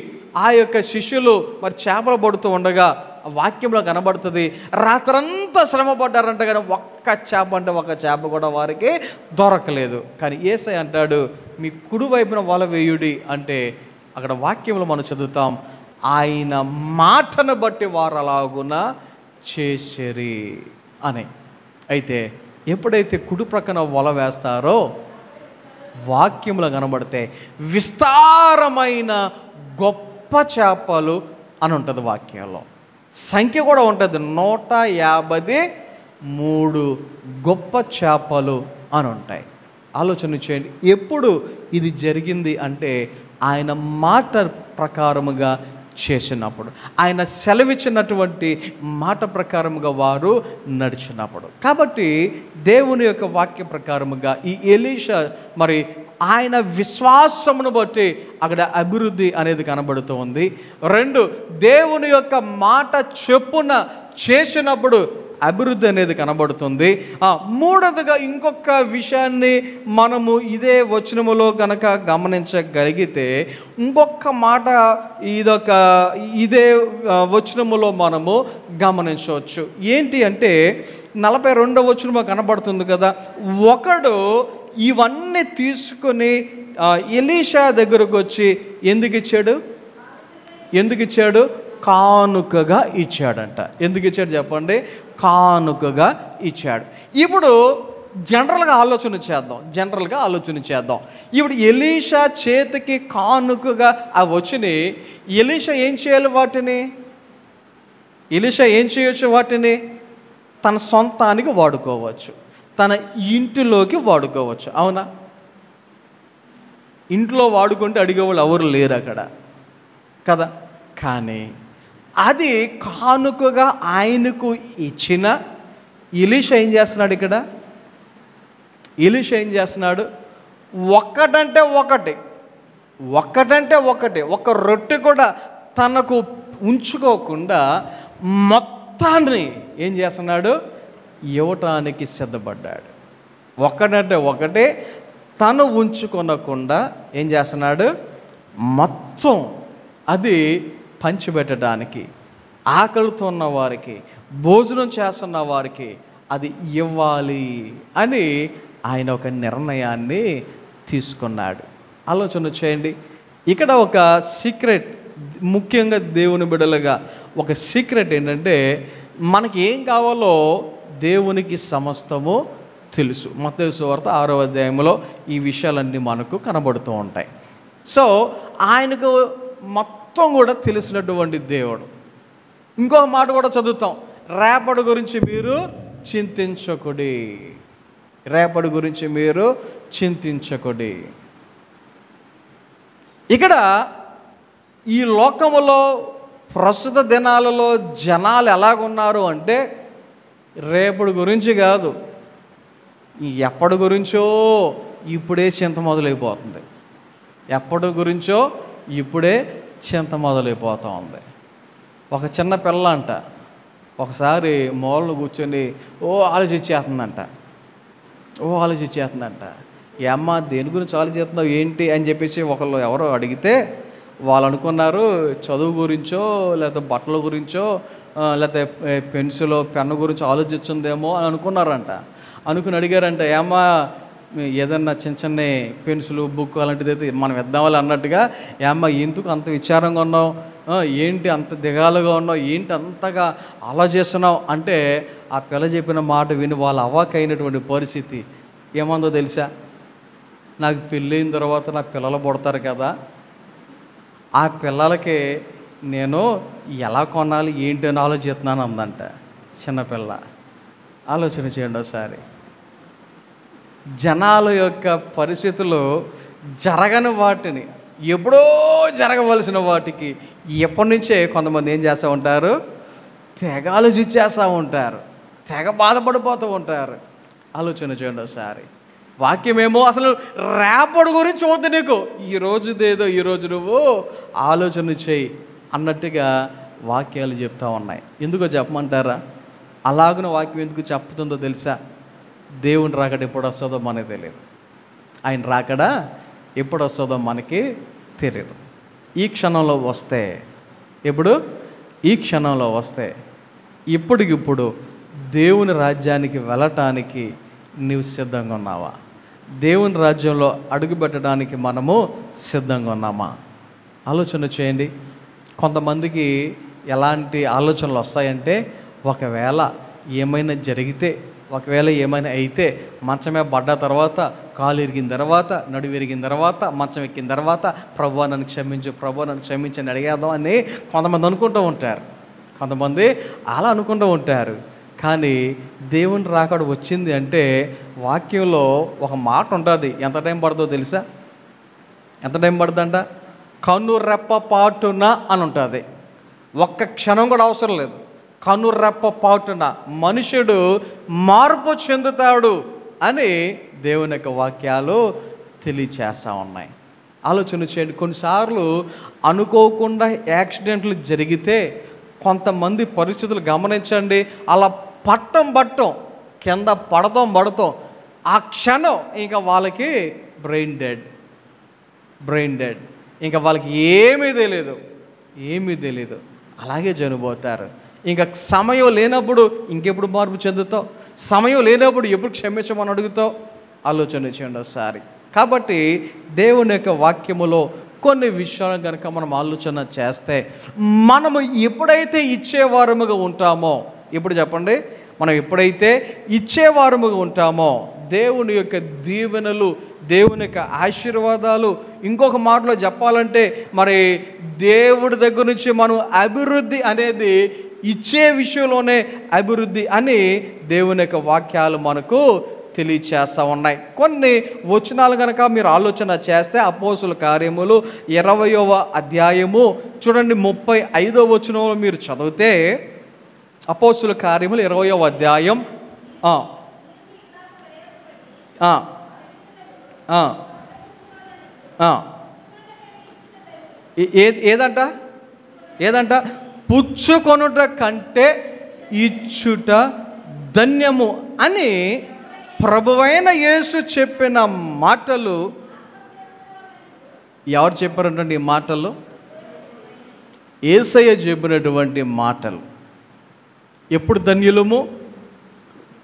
ఆ యొక్క శిష్యులు మరి చేపలు పడుతూ ఉండగా వాక్యంలో కనబడుతుంది, రాత్రంతా శ్రమ పడ్డారంట, కానీ ఒక్క చేప కూడా వారికి దొరకలేదు. కానీ యేసయ్య అంటాడు, మీ కుడి వైపున వల వేయుడి అంటే అక్కడ వాక్యంలో మనం చదువుతాం, ఆయన మాటను బట్టి వారు అలాగున చేసిరి అని. అయితే ఎప్పుడైతే కుడి ప్రక్కన వల వేస్తారో వాక్యంలో కనబడితే విస్తారమైన గొప్ప చేపలు అని ఉంటుంది వాక్యంలో. సంఖ్య కూడా ఉంటుంది, 153 గొప్ప చేపలు అని ఉంటాయి. ఆలోచన చేయండి, ఎప్పుడు ఇది జరిగింది అంటే ఆయన మాట ప్రకారముగా చేసినప్పుడు, ఆయన సెలవిచ్చినటువంటి మాట ప్రకారముగా వారు నడిచినప్పుడు. కాబట్టి దేవుని యొక్క వాక్య ప్రకారముగా ఈ ఎలీషా మరి ఆయన విశ్వాసమును బట్టి అక్కడ అభివృద్ధి అనేది కనబడుతూ ఉంది. 2, దేవుని యొక్క మాట చెప్పున చేసినప్పుడు అభివృద్ధి అనేది కనబడుతుంది. 3వదిగా ఇంకొక విషయాన్ని మనము ఇదే వచనములో కనుక గమనించగలిగితే, ఇంకొక మాట ఇదే వచనములో మనము గమనించవచ్చు. ఏంటి అంటే 42వ వచనము కనబడుతుంది కదా, ఒకడు ఇవన్నీ తీసుకొని ఎలీషా దగ్గరకు వచ్చి ఎందుకు ఇచ్చాడు? కానుకగా ఇచ్చాడంట. ఎందుకు ఇచ్చాడు చెప్పండి? కానుకగా ఇచ్చాడు. ఇప్పుడు జనరల్గా ఆలోచన చేద్దాం. ఇప్పుడు ఎలీషా చేతికి కానుకగా వచ్చినాయి. ఎలీషా ఏం చేయొచ్చు వాటిని? తన సొంతానికి వాడుకోవచ్చు, తన ఇంటిలోకి వాడుకోవచ్చు. అవునా? ఇంట్లో వాడుకుంటే అడిగేవాళ్ళు ఎవరు లేరు అక్కడ కదా. కానీ అది కానుకగా ఆయనకు ఇచ్చిన ఎలీషా ఏం చేస్తున్నాడు? ఒక్కటంటే ఒకటి, ఒక రొట్టె కూడా తనకు ఉంచుకోకుండా మొత్తాన్ని ఏం చేస్తున్నాడు? ఇవ్వటానికి సిద్ధపడ్డాడు. ఒకటంటే ఒకటే, తను ఉంచుకొనకుండా ఏం చేస్తున్నాడు? మొత్తం అది పంచిపెట్టడానికి, ఆకలితో ఉన్న వారికి, భోజనం చేస్తున్న వారికి అది ఇవ్వాలి అని ఆయన ఒక నిర్ణయాన్ని తీసుకున్నాడు. ఆలోచన చేయండి, ఇక్కడ ఒక సీక్రెట్, ముఖ్యంగా దేవుని బిడ్డలుగా ఒక సీక్రెట్ ఏంటంటే, మనకి ఏం కావాలో దేవునికి సమస్తము తెలుసు. మత్తయి సువార్త 6వ అధ్యాయంలో ఈ విషయాలన్నీ మనకు కనబడుతూ ఉంటాయి. సో ఆయనకు మొత్తం కూడా తెలిసినటువంటి దేవుడు. ఇంకో మాట కూడా చదువుతాం, రేపటి గురించి మీరు చింతించకుడి. ఇక్కడ ఈ లోకములో ప్రస్తుత దినాలలో జనాలు ఎలాగున్నారు అంటే, రేపటి గురించి కాదు, ఎప్పటి గురించో ఇప్పుడే చింత మొదలైపోతూ ఉంది. ఒక చిన్న పిల్ల అంట ఒకసారి మూలను కూర్చొని ఆలోచించేస్తుందంట. ఏ అమ్మ దేని గురించి ఆలోచిస్తున్నావు ఏంటి అని చెప్పేసి ఎవరో అడిగితే వాళ్ళు అనుకున్నారు చదువు గురించో లేదా బట్టల గురించో లేకపోతే పెన్సిలో పెన్ను గురించి ఆలోచించిందేమో అని అనుకున్నారంట. అనుకుని అడిగారంట, ఏమా ఏదన్నా చిన్న చిన్న పెన్సిలు బుక్ అలాంటిది అయితే మనం ఇద్దామని అన్నట్టుగా, ఏమ్మా ఎందుకు అంత విచారంగా ఉన్నావు, ఏంటి అంత దిగాలుగా ఉన్నావు, ఏంటి అంతగా ఆలోచిస్తున్నావు అంటే, ఆ పిల్ల చెప్పిన మాట విని వాళ్ళ అవాకైనటువంటి పరిస్థితి ఏమందో తెలుసా? నాకు పెళ్ళైన తర్వాత నా పిల్లలు పుడతారు కదా, ఆ పిల్లలకి నేను ఎలా కొనాలి ఏంటి అని ఆలోచిస్తున్నాను అందంట చిన్నపిల్ల. ఆలోచన చేయండి ఒకసారి. జనాల యొక్క పరిస్థితులు జరగని వాటిని, ఎప్పుడో జరగవలసిన వాటికి ఎప్పటి నుంచే కొంతమంది ఏం చేస్తూ ఉంటారు, తెగ ఆలోచించేస్తూ ఉంటారు, తెగ బాధపడిపోతూ ఉంటారు. ఆలోచన చేయండి ఒకసారి. వాక్యమేమో అసలు రేపటి గురించి వద్దు, నీకు ఈ రోజుదేదో ఈరోజు నువ్వు ఆలోచన చేయి అన్నట్టుగా వాక్యాలు చెప్తూ ఉన్నాయి. ఎందుకో చెప్పమంటారా? అలాగన వాక్యం ఎందుకు చెప్తుందో తెలుసా? దేవుని రాకడ ఎప్పుడు వస్తుందో మనకి తెలియదు. ఆయన రాకడ ఎప్పుడు వస్తుందో మనకి తెలియదు. ఈ క్షణంలో వస్తే, ఎప్పుడు? ఈ క్షణంలో వస్తే ఇప్పటికిప్పుడు దేవుని రాజ్యానికి వెళ్ళటానికి నీవు సిద్ధంగా ఉన్నావా? దేవుని రాజ్యంలో అడుగుపెట్టడానికి మనము సిద్ధంగా ఉన్నామా? ఆలోచన చేయండి. కొంతమందికి ఎలాంటి ఆలోచనలు వస్తాయంటే, ఒకవేళ ఏమైనా జరిగితే, ఒకవేళ ఏమైనా అయితే, మంచమే పడ్డ తర్వాత, కాలు ఇరిగిన తర్వాత, నడుము విరిగిన తర్వాత, మంచం ఎక్కిన తర్వాత, ప్రభువా నన్ను క్షమించు, ప్రభువా నన్ను క్షమించని అడిగేద్దాం అని కొంతమంది అనుకుంటూ ఉంటారు. కొంతమంది అలా అనుకుంటూ ఉంటారు. కానీ దేవుని రాకడ వచ్చింది అంటే వాక్యంలో ఒక మాట ఉంటుంది. ఎంత టైం పడుతుందో తెలుసా? ఎంత టైం పడుతుందంట? కనురెప్ప పాటున అని ఉంటుంది. ఒక్క క్షణం కూడా అవసరం లేదు. కనురెప్ప పాటున మనుషుడు మార్పు చెందుతాడు అని దేవుని యొక్క వాక్యాలు తెలియచేస్తూ ఉన్నాయి. ఆలోచన చేయండి. కొన్నిసార్లు అనుకోకుండా యాక్సిడెంట్లు జరిగితే కొంతమంది పరిస్థితులు గమనించండి, అలా పట్టం కింద పడతాం ఆ క్షణం ఇంకా వాళ్ళకి బ్రెయిన్ డెడ్, ఇంకా వాళ్ళకి ఏమీ తెలియదు, అలాగే చనిపోతారు. ఇంకా సమయం లేనప్పుడు ఇంకెప్పుడు మార్పు చెందుతావు? సమయం లేనప్పుడు ఎప్పుడు క్షమించమని అడుగుతావు? ఆలోచన చేయండి ఒకసారి. కాబట్టి దేవుని యొక్క వాక్యములో కొన్ని విషయాలు కనుక మనం ఆలోచన చేస్తే, మనము ఎప్పుడైతే ఇచ్చేవారముగా ఉంటామో, ఇప్పుడు చెప్పండి, మనం ఎప్పుడైతే ఇచ్చేవారముగా ఉంటామో దేవుని యొక్క దీవెనలు, దేవుని యొక్క ఆశీర్వాదాలు, ఇంకొక మాటలో చెప్పాలంటే మరి దేవుడి దగ్గర నుంచి మనం అభివృద్ధి అనేది ఇచ్చే విషయంలోనే అభివృద్ధి అని దేవుని యొక్క వాక్యాలు మనకు తెలియచేస్తూ ఉన్నాయి. కొన్ని వచనాలు కనుక మీరు ఆలోచన చేస్తే, అపోస్తుల కార్యములు 20వ అధ్యాయము చూడండి, 35వ వచనంలో మీరు చదివితే, అపోస్తుల కార్యములు 20వ అధ్యాయం ఏదంట? పుచ్చుకొనుట కంటే ఇచ్చుట ధన్యము అని ప్రభువైన యేసు చెప్పిన మాటలు. ఎవరు చెప్పారంటే ఈ మాటలు? యేసయ్య చెప్పినటువంటి మాటలు. ఎప్పుడు ధన్యులము?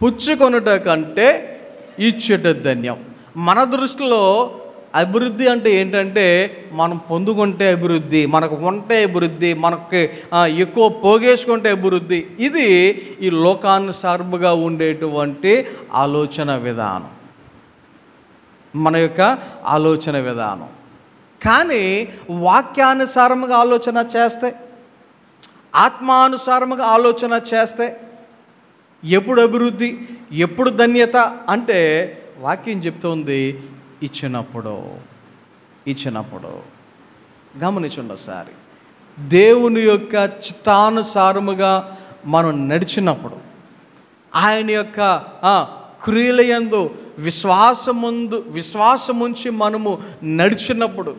పుచ్చుకొనుట కంటే ఇచ్చుట ధన్యం. మన దృష్టిలో అభివృద్ధి అంటే ఏంటంటే, మనం పొందుకుంటే అభివృద్ధి, మనకు ఉంటే అభివృద్ధి, మనకి ఎక్కువ పోగేసుకుంటే అభివృద్ధి. ఇది ఈ లోకానుసారముగా ఉండేటువంటి ఆలోచన విధానం, మన యొక్క ఆలోచన విధానం. కానీ వాక్యానుసారముగా ఆలోచన చేస్తే, ఆత్మానుసారముగా ఆలోచన చేస్తే ఎప్పుడు అభివృద్ధి, ఎప్పుడు ధన్యత అంటే వాక్యం చెప్తుంది ఇచ్చినప్పుడు. గమనించండి ఒకసారి. దేవుని యొక్క చిత్తానుసారముగా మనం నడిచినప్పుడు, ఆయన యొక్క క్రియలయందు విశ్వాసముంచి మనము నడిచినప్పుడు,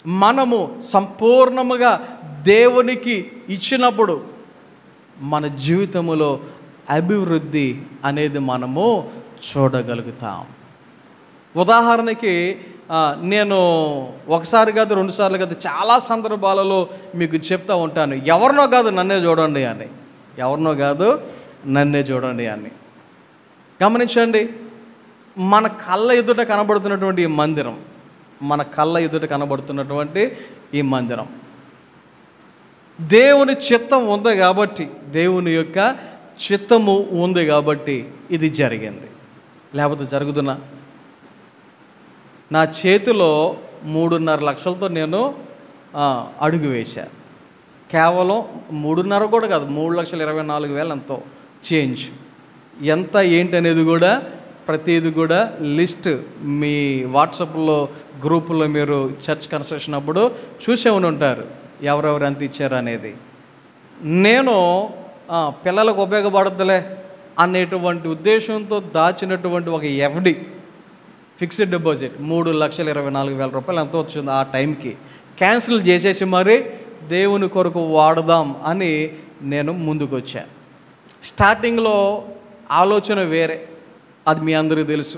మనము సంపూర్ణముగా దేవునికి ఇచ్చినప్పుడు మన జీవితంలో అభివృద్ధి అనేది మనము చూడగలుగుతాం. ఉదాహరణకి నేను ఒకసారి కాదు, రెండుసార్లు కాదు, చాలా సందర్భాలలో మీకు చెప్తూ ఉంటాను, ఎవరినో కాదు నన్నే చూడండి అని. ఎవరినో కాదు, నన్నే చూడండి అని. గమనించండి, మన కళ్ళ ఎదుట కనబడుతున్నటువంటి ఈ మందిరం, మన కళ్ళ ఎదుట కనబడుతున్నటువంటి ఈ మందిరం దేవుని చిత్తం ఉంది కాబట్టి, దేవుని యొక్క చిత్తము ఉంది కాబట్టి ఇది జరిగింది. లేకపోతే జరుగుతున్నా నా చేతిలో 3.5 లక్షలతో నేను అడుగు వేశాను. కేవలం 3.5 కూడా కాదు, 3,24,000 ఎంతో చేంజ్. ఎంత ఏంటి అనేది కూడా ప్రతిది కూడా లిస్ట్ మీ వాట్సాప్లో గ్రూపుల్లో మీరు చర్చ్ కన్స్ట్రక్షన్ అప్పుడు చూసే ఉంటారు ఎవరెవరు ఎంత ఇచ్చారు అనేది. నేను పిల్లలకు ఉపయోగపడుతుందిలే అనేటువంటి ఉద్దేశంతో దాచినటువంటి ఒక ఎఫ్డి ఫిక్స్డ్ డిపాజిట్ 3,24,000 రూపాయలు ఎంత వచ్చింది ఆ టైంకి క్యాన్సిల్ చేసేసి మరి దేవుని కొరకు వాడదాం అని నేను ముందుకు వచ్చాను. స్టార్టింగ్లో ఆలోచన వేరే, అది మీ అందరికీ తెలుసు.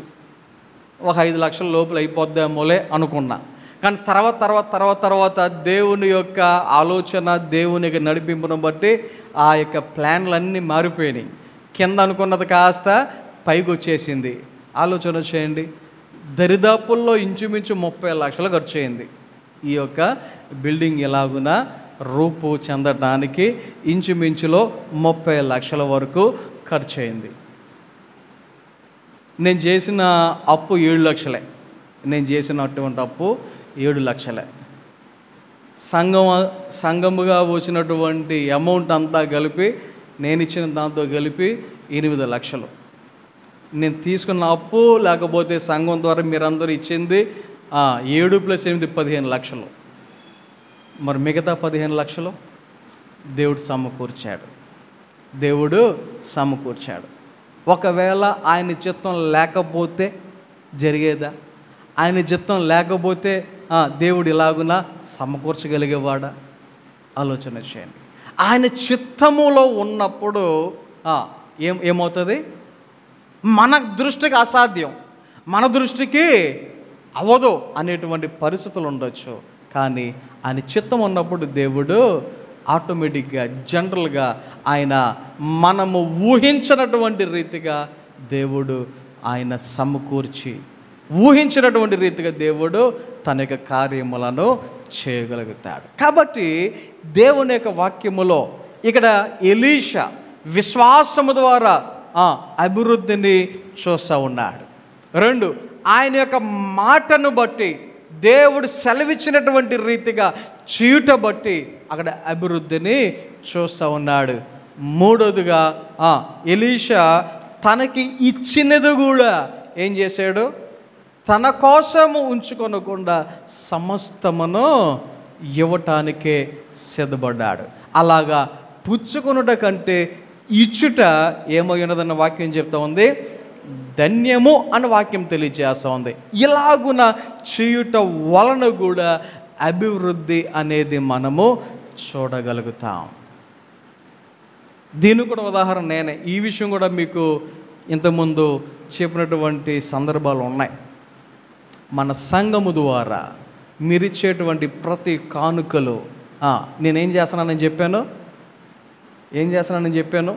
ఒక 5 లక్షల లోపల అయిపోద్దామోలే అనుకున్నా. కానీ తర్వాత దేవుని యొక్క ఆలోచన, దేవుని యొక్క నడిపింపును బట్టి ఆ యొక్క ప్లాన్లన్నీ మారిపోయినాయి. కింద అనుకున్నది కాస్త పైకి వచ్చేసింది. ఆలోచన చేయండి, దరిదాపుల్లో ఇంచుమించు 30 లక్షలు ఖర్చు అయింది ఈ యొక్క బిల్డింగ్ ఎలాగున రూపు చెందడానికి. ఇంచుమించులో 30 లక్షల వరకు ఖర్చు అయింది. నేను చేసిన అప్పు 7 లక్షలే. నేను చేసినటువంటి అప్పు 7 లక్షలే. సంఘముగా వచ్చినటువంటి అమౌంట్ అంతా కలిపి, నేను ఇచ్చిన దాంతో కలిపి 8 లక్షలు. నేను తీసుకున్న అప్పు లేకపోతే సంఘం ద్వారా మీరందరూ ఇచ్చింది 7 + 8 15 లక్షలు. మరి మిగతా 15 లక్షలు దేవుడు సమకూర్చాడు. ఒకవేళ ఆయన చిత్తం లేకపోతే జరిగేదా? ఆయన చిత్తం లేకపోతే దేవుడు ఇలాగునా సమకూర్చగలిగేవాడా? ఆలోచన చేయండి. ఆయన చిత్తములో ఉన్నప్పుడు ఏమవుతుంది? మన దృష్టికి అసాధ్యం, మన దృష్టికి అవ్వదు అనేటువంటి పరిస్థితులు ఉండొచ్చు. కానీ ఆయన చిత్తం ఉన్నప్పుడు దేవుడు ఆటోమేటిక్గా, జనరల్గా ఆయన మనము ఊహించినటువంటి రీతిగా దేవుడు ఆయన సమకూర్చి, ఊహించినటువంటి రీతిగా దేవుడు తన యొక్క కార్యములను చేయగలుగుతాడు. కాబట్టి దేవుని యొక్క వాక్యములో ఇక్కడ ఎలీషా విశ్వాసము ద్వారా అభివృద్ధిని చూస్తూ ఉన్నాడు. 2, ఆయన యొక్క మాటను బట్టి, దేవుడు సెలవిచ్చినటువంటి రీతిగా చేయుట బట్టి అక్కడ అభివృద్ధిని చూస్తూ ఉన్నాడు. 3వదిగా ఎలీషా తనకి ఇచ్చినది కూడా ఏం చేశాడు? తన కోసము ఉంచుకొనకుండా సమస్తమును ఇవ్వటానికే సిద్ధపడ్డాడు. అలాగా పుచ్చుకొనుట కంటే ఇచ్చుట ఏమై ఉన్నదన్న వాక్యం చెప్తా ఉంది, ధన్యము అని వాక్యం తెలియజేస్తూ ఉంది. ఇలాగున చేయుట వలన కూడా అభివృద్ధి అనేది మనము చూడగలుగుతాం. దీనికి కూడా ఉదాహరణ నేనే. ఈ విషయం కూడా మీకు ఇంతకుముందు చెప్పినటువంటి సందర్భాలు ఉన్నాయి. మన సంఘము ద్వారా మీరిచ్చేటువంటి ప్రతి కానుకలు నేనేం చేస్తున్నానని చెప్పాను,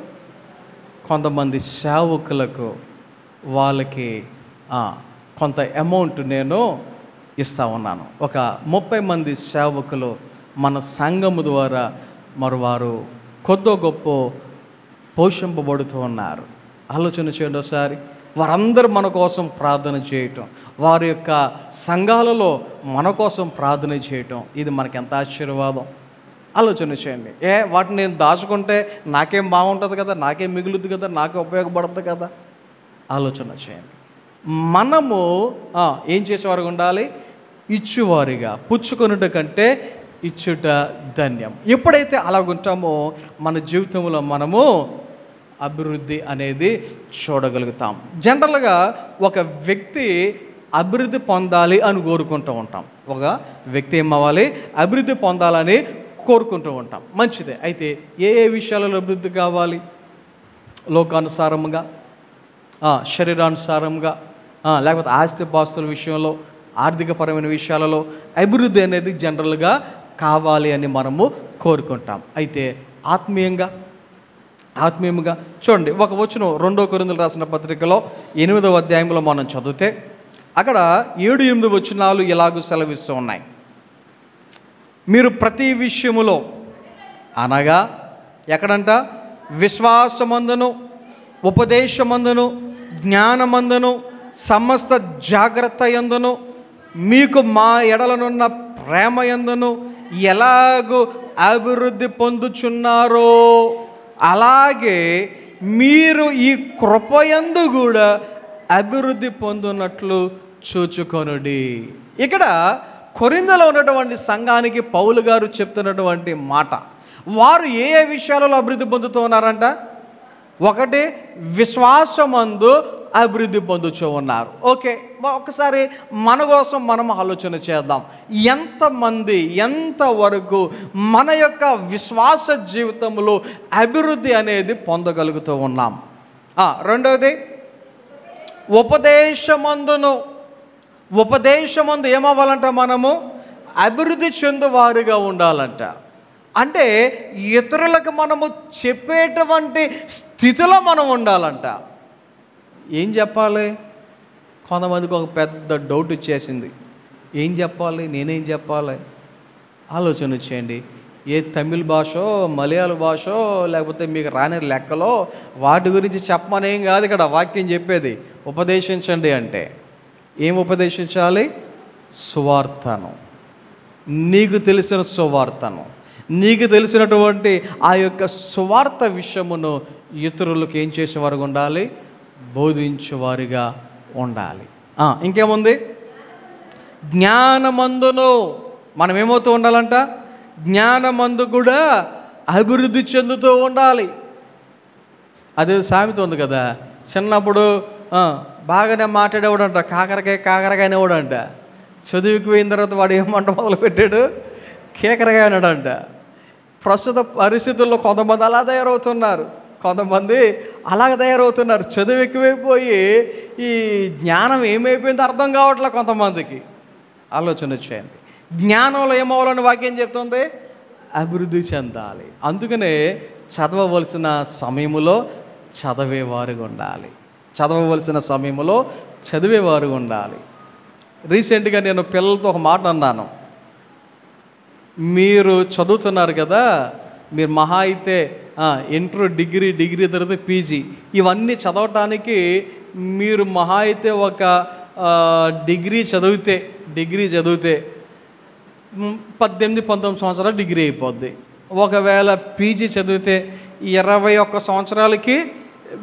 కొంతమంది సేవకులకు వాళ్ళకి కొంత అమౌంట్ నేను ఇస్తూ ఉన్నాను. ఒక 30 మంది సేవకులు మన సంఘము ద్వారా వారు కొద్దో గొప్ప పోషింపబడుతూ ఉన్నారు. ఆలోచన చేయండి ఒకసారి. వారందరూ మన కోసం ప్రార్థన చేయటం, వారి యొక్క సంఘాలలో మన కోసం ప్రార్థన చేయటం, ఇది మనకి ఎంత ఆశీర్వాదం. ఆలోచన చేయండి. వాటిని నేను దాచుకుంటే నాకేం బాగుంటుంది కదా, నాకేం మిగులుద్ది కదా, నాకే ఉపయోగపడుతుంది కదా. ఆలోచన చేయండి. మనము ఏం చేసేవారుగా ఉండాలి? ఇచ్చువారిగా. పుచ్చుకొనుట కంటే ఇచ్చుట ధన్యం. ఎప్పుడైతే అలాగుంటామో మన జీవితంలో మనము అభివృద్ధి అనేది చూడగలుగుతాం. జనరల్గా ఒక వ్యక్తి అభివృద్ధి పొందాలి అని కోరుకుంటూ ఉంటాం. ఒక వ్యక్తి ఏమవ్వాలి? అభివృద్ధి పొందాలని కోరుకుంటూ ఉంటాం. మంచిదే. అయితే ఏ విషయాలలో అభివృద్ధి కావాలి? లోకానుసారంగా, శరీరానుసారంగా, లేకపోతే ఆస్తిపాస్తుల విషయంలో, ఆర్థికపరమైన విషయాలలో అభివృద్ధి అనేది జనరల్గా కావాలి అని మనము కోరుకుంటాం. అయితే ఆత్మీయంగా, ఆత్మీయముగా చూడండి. ఒక వచనం 2 కొరింథీయులకు రాసిన పత్రికలో 8వ అధ్యాయంలో మనం చదివితే అక్కడ 7-8 వచనాలు ఇలాగూ సెలవిస్తూ ఉన్నాయి. మీరు ప్రతి విషయములో అనగా ఎక్కడంట, విశ్వాసమందును, ఉపదేశమందును, జ్ఞానమందును, సమస్త జాగ్రత్త యందును, మీకు మా ఎడలనున్న ప్రేమ యందును ఎలాగూ అభివృద్ధి పొందుచున్నారో అలాగే మీరు ఈ కృపయందు కూడా అభివృద్ధి పొందునట్లు చూచుకొనుడి. ఇక్కడ కొరింథీలో ఉన్నటువంటి సంఘానికి పౌలు గారు చెప్తున్నటువంటి మాట, వారు ఏ ఏ విషయాలలో అభివృద్ధి పొందుతూ ఉన్నారంట? ఒకటి, విశ్వాసమందు అభివృద్ధి పొందుతూ ఉన్నారు. ఓకే, ఒకసారి మన కోసం మనం ఆలోచన చేద్దాం. ఎంతమంది ఎంతవరకు మన యొక్క విశ్వాస జీవితంలో అభివృద్ధి అనేది పొందగలుగుతూ ఉన్నాం? రెండవది, ఉపదేశమందు ఏమవ్వాలంట? మనము అభివృద్ధి చెందువారుగా ఉండాలంట. అంటే ఇతరులకు మనము చెప్పేటువంటి స్థితిలో మనం ఉండాలంట. ఏం చెప్పాలి? కొంతమందికి ఒక పెద్ద డౌట్ వచ్చేసింది, ఏం చెప్పాలి, నేనేం చెప్పాలి? ఆలోచన చేయండి. ఏ తమిళ భాషో, మలయాళ భాషో, లేకపోతే మీకు రాని లెక్కలో వాటి గురించి చెప్పమనేం కాదు ఇక్కడ వాక్యం చెప్పేది. ఉపదేశించండి అంటే ఏం ఉపదేశించాలి? సువార్తను, నీకు తెలిసిన సువార్తను, నీకు తెలిసినటువంటి ఆ యొక్క సువార్త విషయమును ఇతరులకు ఏం చేసేవారుగా ఉండాలి? బోధించేవారిగా ఉండాలి. ఇంకేముంది? జ్ఞానమందును మనం ఏమవుతూ ఉండాలంట? జ్ఞానమందు కూడా అభివృద్ధి చెందుతూ ఉండాలి. అదే సామెత ఉంది కదా, చిన్నప్పుడు బాగానే మాట్లాడేవాడంట, కాకరకాయ అనేవాడంట. చదువుకి పోయిన తర్వాత వాడు ఏమంట మొదలు పెట్టాడు? కేకరకాయ అన్నాడంట. ప్రస్తుత పరిస్థితుల్లో కొంతమంది అలా తయారవుతున్నారు, కొంతమంది అలాగ తయారవుతున్నారు. చదువు ఎక్కువైపోయి ఈ జ్ఞానం ఏమైపోయిందో అర్థం కావట్లే కొంతమందికి. ఆలోచన చేయండి. జ్ఞానంలో ఏమవ్వాలని వాక్యం చెప్తుంది? అభివృద్ధి చెందాలి. అందుకనే చదవవలసిన సమయంలో చదివేవారుగా ఉండాలి. చదవవలసిన సమయంలో చదివేవారుగా ఉండాలి. రీసెంట్గా నేను పిల్లలతో ఒక మాట అన్నాను, మీరు చదువుతున్నారు కదా, మీరు మహా అయితే ఇంటర్, డిగ్రీ తర్వాత పీజీ ఇవన్నీ చదవటానికి మీరు మహా అయితే ఒక డిగ్రీ చదివితే 18-19 సంవత్సరాలు డిగ్రీ అయిపోద్ది. ఒకవేళ పీజీ చదివితే 21 సంవత్సరాలకి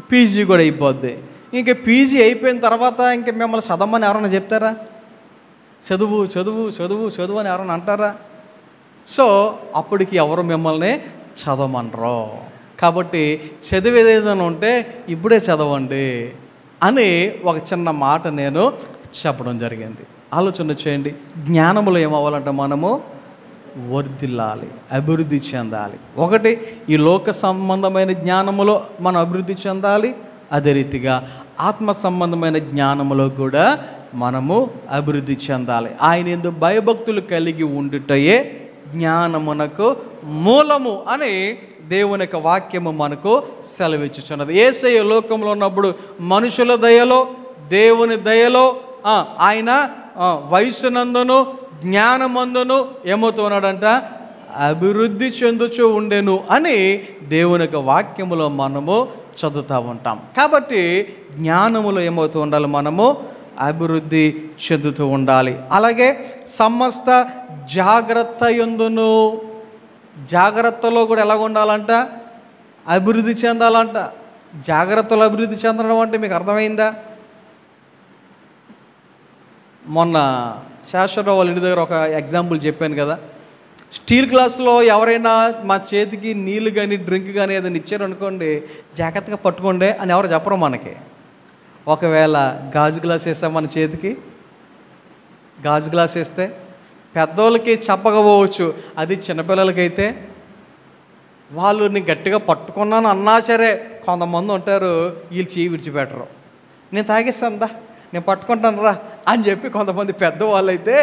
పీజీ కూడా అయిపోద్ది. ఇంకా పీజీ అయిపోయిన తర్వాత ఇంక మిమ్మల్ని చదవమని ఎవరైనా చెప్తారా? చదువు చదువు చదువు చదువు అని ఎవరైనా అంటారా? సో అప్పటికి ఎవరు మిమ్మల్ని చదవమనరు. కాబట్టి చదివేదేదైనా ఉంటే ఇప్పుడే చదవండి అని ఒక చిన్న మాట నేను చెప్పడం జరిగింది. ఆలోచన చేయండి. జ్ఞానములో ఏమవ్వాలంటే మనము వర్ధిల్లాలి, అభివృద్ధి చెందాలి. ఒకటి, ఈ లోక సంబంధమైన జ్ఞానములో మనం అభివృద్ధి చెందాలి. అదే రీతిగా ఆత్మ సంబంధమైన జ్ఞానములో కూడా మనము అభివృద్ధి చెందాలి. ఆయన యందు భయభక్తులు కలిగి ఉండుటయే జ్ఞానమునకు మూలము అని దేవుని యొక్క వాక్యము మనకు సెలవిచ్చుచున్నది. యేసయ్య లోకంలో ఉన్నప్పుడు మనుషుల దయలో, దేవుని దయలో ఆయన వయసునందును జ్ఞానమందును ఏమవుతున్నాడంట? అభివృద్ధి చెందుచూ ఉండెను అని దేవుని యొక్క వాక్యములో మనము చదువుతూ ఉంటాం. కాబట్టి జ్ఞానములో ఏమవుతూ ఉండాలి? మనము అభివృద్ధి చెందుతూ ఉండాలి. అలాగే సమస్త జాగ్రత్త యందును, జాగ్రత్తలో కూడా ఎలాగ ఉండాలంట? అభివృద్ధి చెందాలంట. జాగ్రత్తలో అభివృద్ధి చెందడం అంటే మీకు అర్థమైందా? మొన్న శాశ్వతరావు వాళ్ళ ఇంటి దగ్గర ఒక ఎగ్జాంపుల్ చెప్పాను కదా, స్టీల్ గ్లాసులో ఎవరైనా మా చేతికి నీళ్ళు కానీ డ్రింక్ కానీ ఏదైనా ఇచ్చారనుకోండి, జాగ్రత్తగా పట్టుకోండి అని ఎవరు చెప్పరు మనకి. ఒకవేళ గాజు గ్లాస్ వేస్తే మన చేతికి, గాజు గ్లాస్ వేస్తే పెద్దోళ్ళకి చెప్పకపోవచ్చు, అది చిన్నపిల్లలకైతే వాళ్ళని గట్టిగా పట్టుకున్నాను అన్నా సరే కొంతమంది ఉంటారు, వీళ్ళు చేయి విడిచిపెట్టరు. నేను తాగేస్తాను, నేను పట్టుకుంటాను రా అని చెప్పి కొంతమంది పెద్దవాళ్ళు అయితే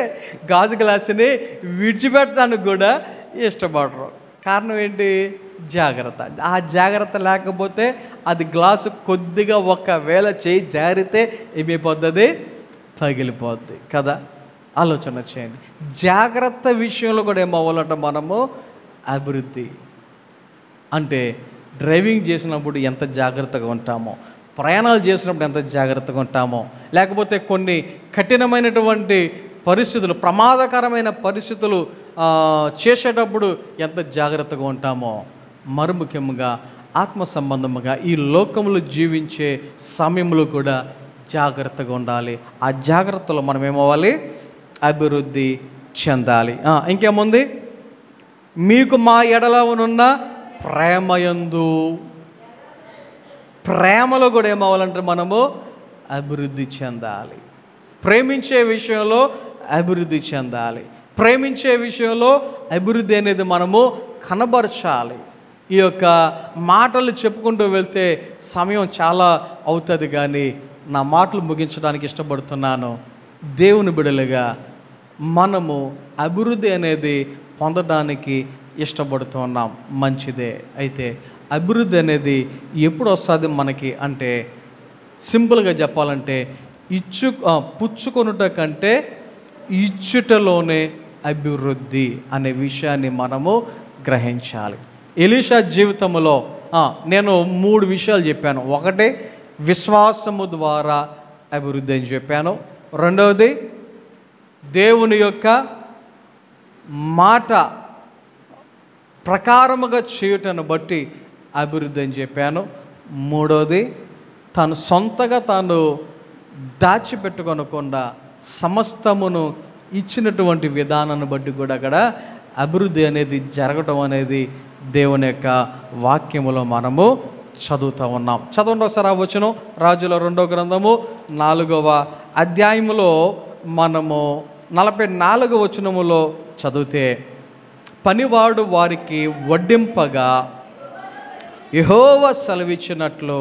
గాజు గ్లాసుని విడిచిపెట్టడానికి కూడా ఇష్టపడరు. కారణం ఏంటి? జాగ్రత్త. ఆ జాగ్రత్త లేకపోతే అది గ్లాసు కొద్దిగా ఒకవేళ చేయి జారితే ఏమైపోతుంది, పగిలిపోద్ది కదా. ఆలోచన చేయండి. జాగ్రత్త విషయంలో కూడా ఏమవ్వాలంటే మనము అభివృద్ధి అంటే డ్రైవింగ్ చేసినప్పుడు ఎంత జాగ్రత్తగా ఉంటామో, ప్రయాణాలు చేసినప్పుడు ఎంత జాగ్రత్తగా ఉంటామో, లేకపోతే కొన్ని కఠినమైనటువంటి పరిస్థితులు, ప్రమాదకరమైన పరిస్థితులు చేసేటప్పుడు ఎంత జాగ్రత్తగా ఉంటామో, మరి ముఖ్యంగా ఆత్మ సంబంధముగా ఈ లోకంలో జీవించే సమయంలో కూడా జాగ్రత్తగా ఉండాలి. ఆ జాగ్రత్తలో మనం ఏమవ్వాలి, అభివృద్ధి చెందాలి. ఇంకేముంది, మీకు మా ఎడలనున్న ప్రేమయందు, ప్రేమలో కూడా ఏమవ్వాలంటే మనము అభివృద్ధి చెందాలి. ప్రేమించే విషయంలో అభివృద్ధి చెందాలి. ప్రేమించే విషయంలో అభివృద్ధి అనేది మనము కనబరచాలి. ఈ యొక్క మాటలు చెప్పుకుంటూ వెళ్తే సమయం చాలా అవుతుంది, కానీ నా మాటలు ముగించడానికి ఇష్టపడుతున్నాను. దేవుని బిడ్డలుగా మనము అభివృద్ధి అనేది పొందడానికి ఇష్టపడుతున్నాం, మంచిదే. అయితే అభివృద్ధి అనేది ఎప్పుడు వస్తుంది మనకి అంటే, సింపుల్గా చెప్పాలంటే పుచ్చుకొనుట కంటే ఇచ్చుటలోనే అభివృద్ధి అనే విషయాన్ని మనము గ్రహించాలి. ఎలీషా జీవితంలో నేను 3 విషయాలు చెప్పాను. ఒకటి, విశ్వాసము ద్వారా అభివృద్ధి అని చెప్పాను. రెండవది, దేవుని యొక్క మాట ప్రకారముగా చేయుటను బట్టి అభివృద్ధి అని చెప్పాను. మూడవది, తను సొంతగా తాను దాచిపెట్టుకొనకుండా సమస్తమును ఇచ్చినటువంటి విధానాన్ని బట్టి కూడా అక్కడ అభివృద్ధి అనేది జరగటం అనేది దేవుని యొక్క వాక్యములో మనము చదువుతూ ఉన్నాం. చదవండి ఒకసారి ఆ వచనం. రాజుల 2వ గ్రంథము 4వ అధ్యాయములో మనము 44వ వచనములో చదివితే, పనివాడు వారికి వడ్డింపగా యెహోవా సెలవిచ్చినట్లు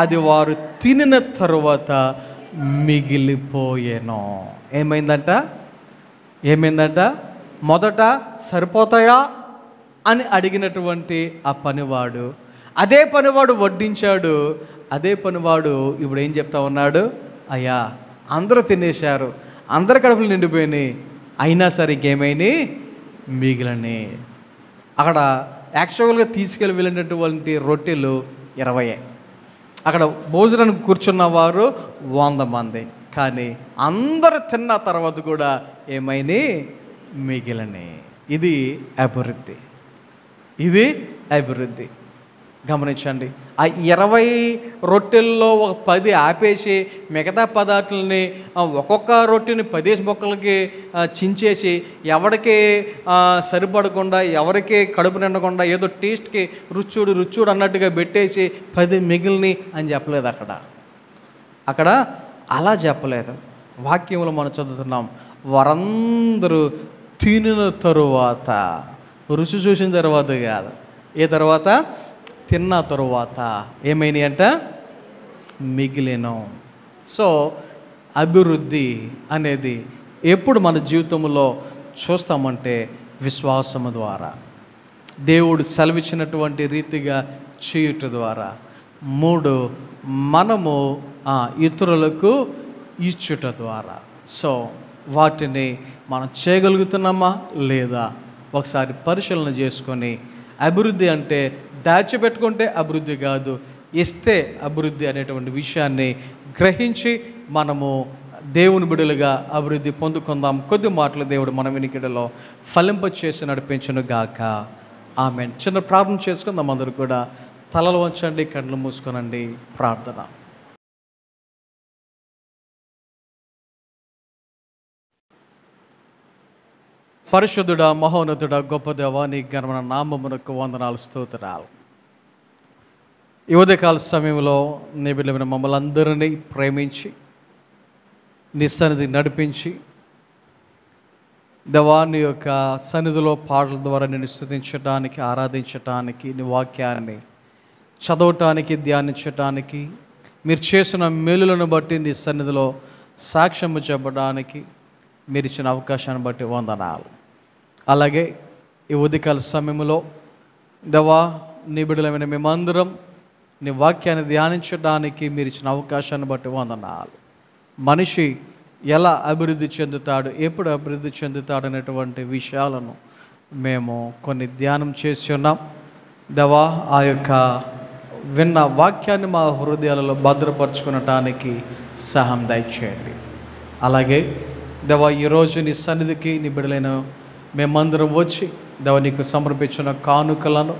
అది వారు తినిన తరువాత మిగిలిపోయేను. ఏమైందంట? మొదట సరిపోతాయా అని అడిగినటువంటి ఆ పనివాడు, అదే పనివాడు వడ్డించాడు. అదే పనివాడు ఇప్పుడు ఏం చెప్తా ఉన్నాడు, అయ్యా అందరూ తినేశారు, అందరి కడుపులు నిండిపోయినాయి, అయినా సరే ఇంకేమైనా మిగిలిని. అక్కడ యాక్చువల్గా తీసుకెళ్ళి వెళ్ళినటువంటి రొట్టెలు 20. అక్కడ భోజనానికి కూర్చున్న వారు 100 మంది. కానీ అందరూ తిన్న తర్వాత కూడా ఏమైనా మిగిలిని. ఇది అభివృద్ధి. గమనించండి. ఆ 20 రొట్టెల్లో ఒక 10 ఆపేసి మిగతా పదార్థాలని ఒక్కొక్క రొట్టెని 10 ముక్కలకి చించేసి ఎవరికి సరిపడకుండా, ఎవరికి కడుపు నిండకుండా, ఏదో టేస్ట్కి రుచూడు అన్నట్టుగా పెట్టేసి 10 మిగిలిని అని చెప్పలేదు. అక్కడ అలా చెప్పలేదు. వాక్యంలో మనం చదువుతున్నాం, వారందరూ తినిన తరువాత, రుచి చూసిన తర్వాత కాదు, ఏ తర్వాత, తిన్న తరువాత ఏమైనాయి అంట, మిగిలిన. సో అభివృద్ధి అనేది ఎప్పుడు మన జీవితంలో చూస్తామంటే విశ్వాసము ద్వారా, దేవుడు సెలవిచ్చినటువంటి రీతిగా చేయుట ద్వారా. 3, మనము ఇతరులకు ఇచ్చుట ద్వారా. సో వాటిని మనం చేయగలుగుతున్నామా లేదా ఒకసారి పరిశీలన చేసుకొని, అభివృద్ధి అంటే దాచిపెట్టుకుంటే అభివృద్ధి కాదు, ఇస్తే అభివృద్ధి అనేటువంటి విషయాన్ని గ్రహించి మనము దేవుని బిడ్డలుగా అభివృద్ధి పొందుకుందాం. కొద్ది మాటలు దేవుడు మన వినికిడిలో ఫలింపచేసి నడిపించును గాక. ఆమేన్. చిన్న ప్రార్థన చేసుకుందాం. అందరూ కూడా తలలు వంచండి, కళ్ళు మూసుకోనండి. ప్రార్థన. పరిశుద్ధుడా, మహోన్నతుడా, గొప్ప దేవా, నీ ఘనమైన నామమునకు వందనాలు, స్తోత్రాలు. ఈ ఉదయకాల సమయంలో నీ బిడ్డలైన మమ్మల్ని అందరినీ ప్రేమించి నీ సన్నిధి నడిపించి, దేవా నీ యొక్క సన్నిధిలో పాటల ద్వారా నిన్ను స్తుతించడానికి, ఆరాధించటానికి, నీ వాక్యాన్ని చదవటానికి, ధ్యానించటానికి, మీరు చేసిన మేలులను బట్టి నీ సన్నిధిలో సాక్ష్యము చెప్పడానికి మీరు ఇచ్చిన అవకాశాన్ని బట్టి వందనాలు. అలాగే ఈ ఉదయకాల సమయంలో దేవా, నీ బిడ్డలమైన మేమందరం నీ వాక్యాన్ని ధ్యానించడానికి మీరు ఇచ్చిన అవకాశాన్ని బట్టి వందనాలు. మనిషి ఎలా అభివృద్ధి చెందుతాడు, ఎప్పుడు అభివృద్ధి చెందుతాడు అనేటువంటి విషయాలను మేము కొన్ని ధ్యానం చేసి ఉన్నాం. దేవా, ఆ యొక్క విన్న వాక్యాన్ని మా హృదయాలలో భద్రపరచుకునటానికి సహాయం దయచేయండి. అలాగే దేవా, ఈరోజు నీ సన్నిధికి నీ బిడ్డలైన మేమందరం వచ్చి దేవా నీకు సమర్పించిన కానుకలను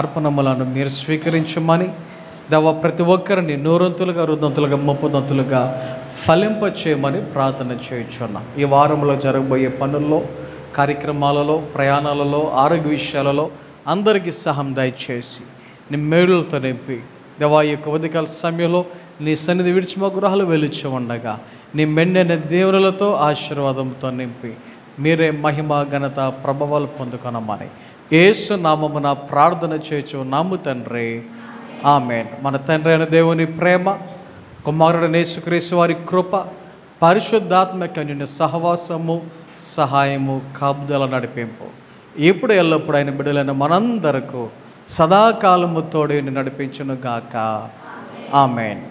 అర్పణములను మీరు స్వీకరించమని దేవా ప్రతి ఒక్కరిని 100 20 30 ఫలింపచేయమని ప్రార్థన చేయించున్నాం. ఈ వారంలో జరగబోయే పనుల్లో, కార్యక్రమాలలో, ప్రయాణాలలో, ఆరోగ్య విషయాలలో అందరికీ సహాయం దయచేసి నీ మేలులతో నింపి దేవా ఈ యొక్క ఉదయకాల సమయంలో నీ సన్నిధి విడిచి మా గృహాలు వెలుచు ఉండగా నీ మెండైన దేవునులతో ఆశీర్వాదంతో నింపి మీరే మహిమ ఘనత ప్రభావాలు పొందుకొనమని యేసు నామమున ప్రార్థన చేయించు నాము తండ్రి, ఆమేన్. మన తండ్రి అయిన దేవుని ప్రేమ, కుమారుడైన యేసుక్రీస్తు వారి కృప, పరిశుద్ధాత్మక నిన్ను సహవాసము, సహాయము, కాపుదల, నడిపింపు ఇప్పుడు ఎల్లప్పుడు ఆయన బిడ్డలైన మనందరకు సదాకాలము తోడే నడిపించును గాక. ఆమేన్.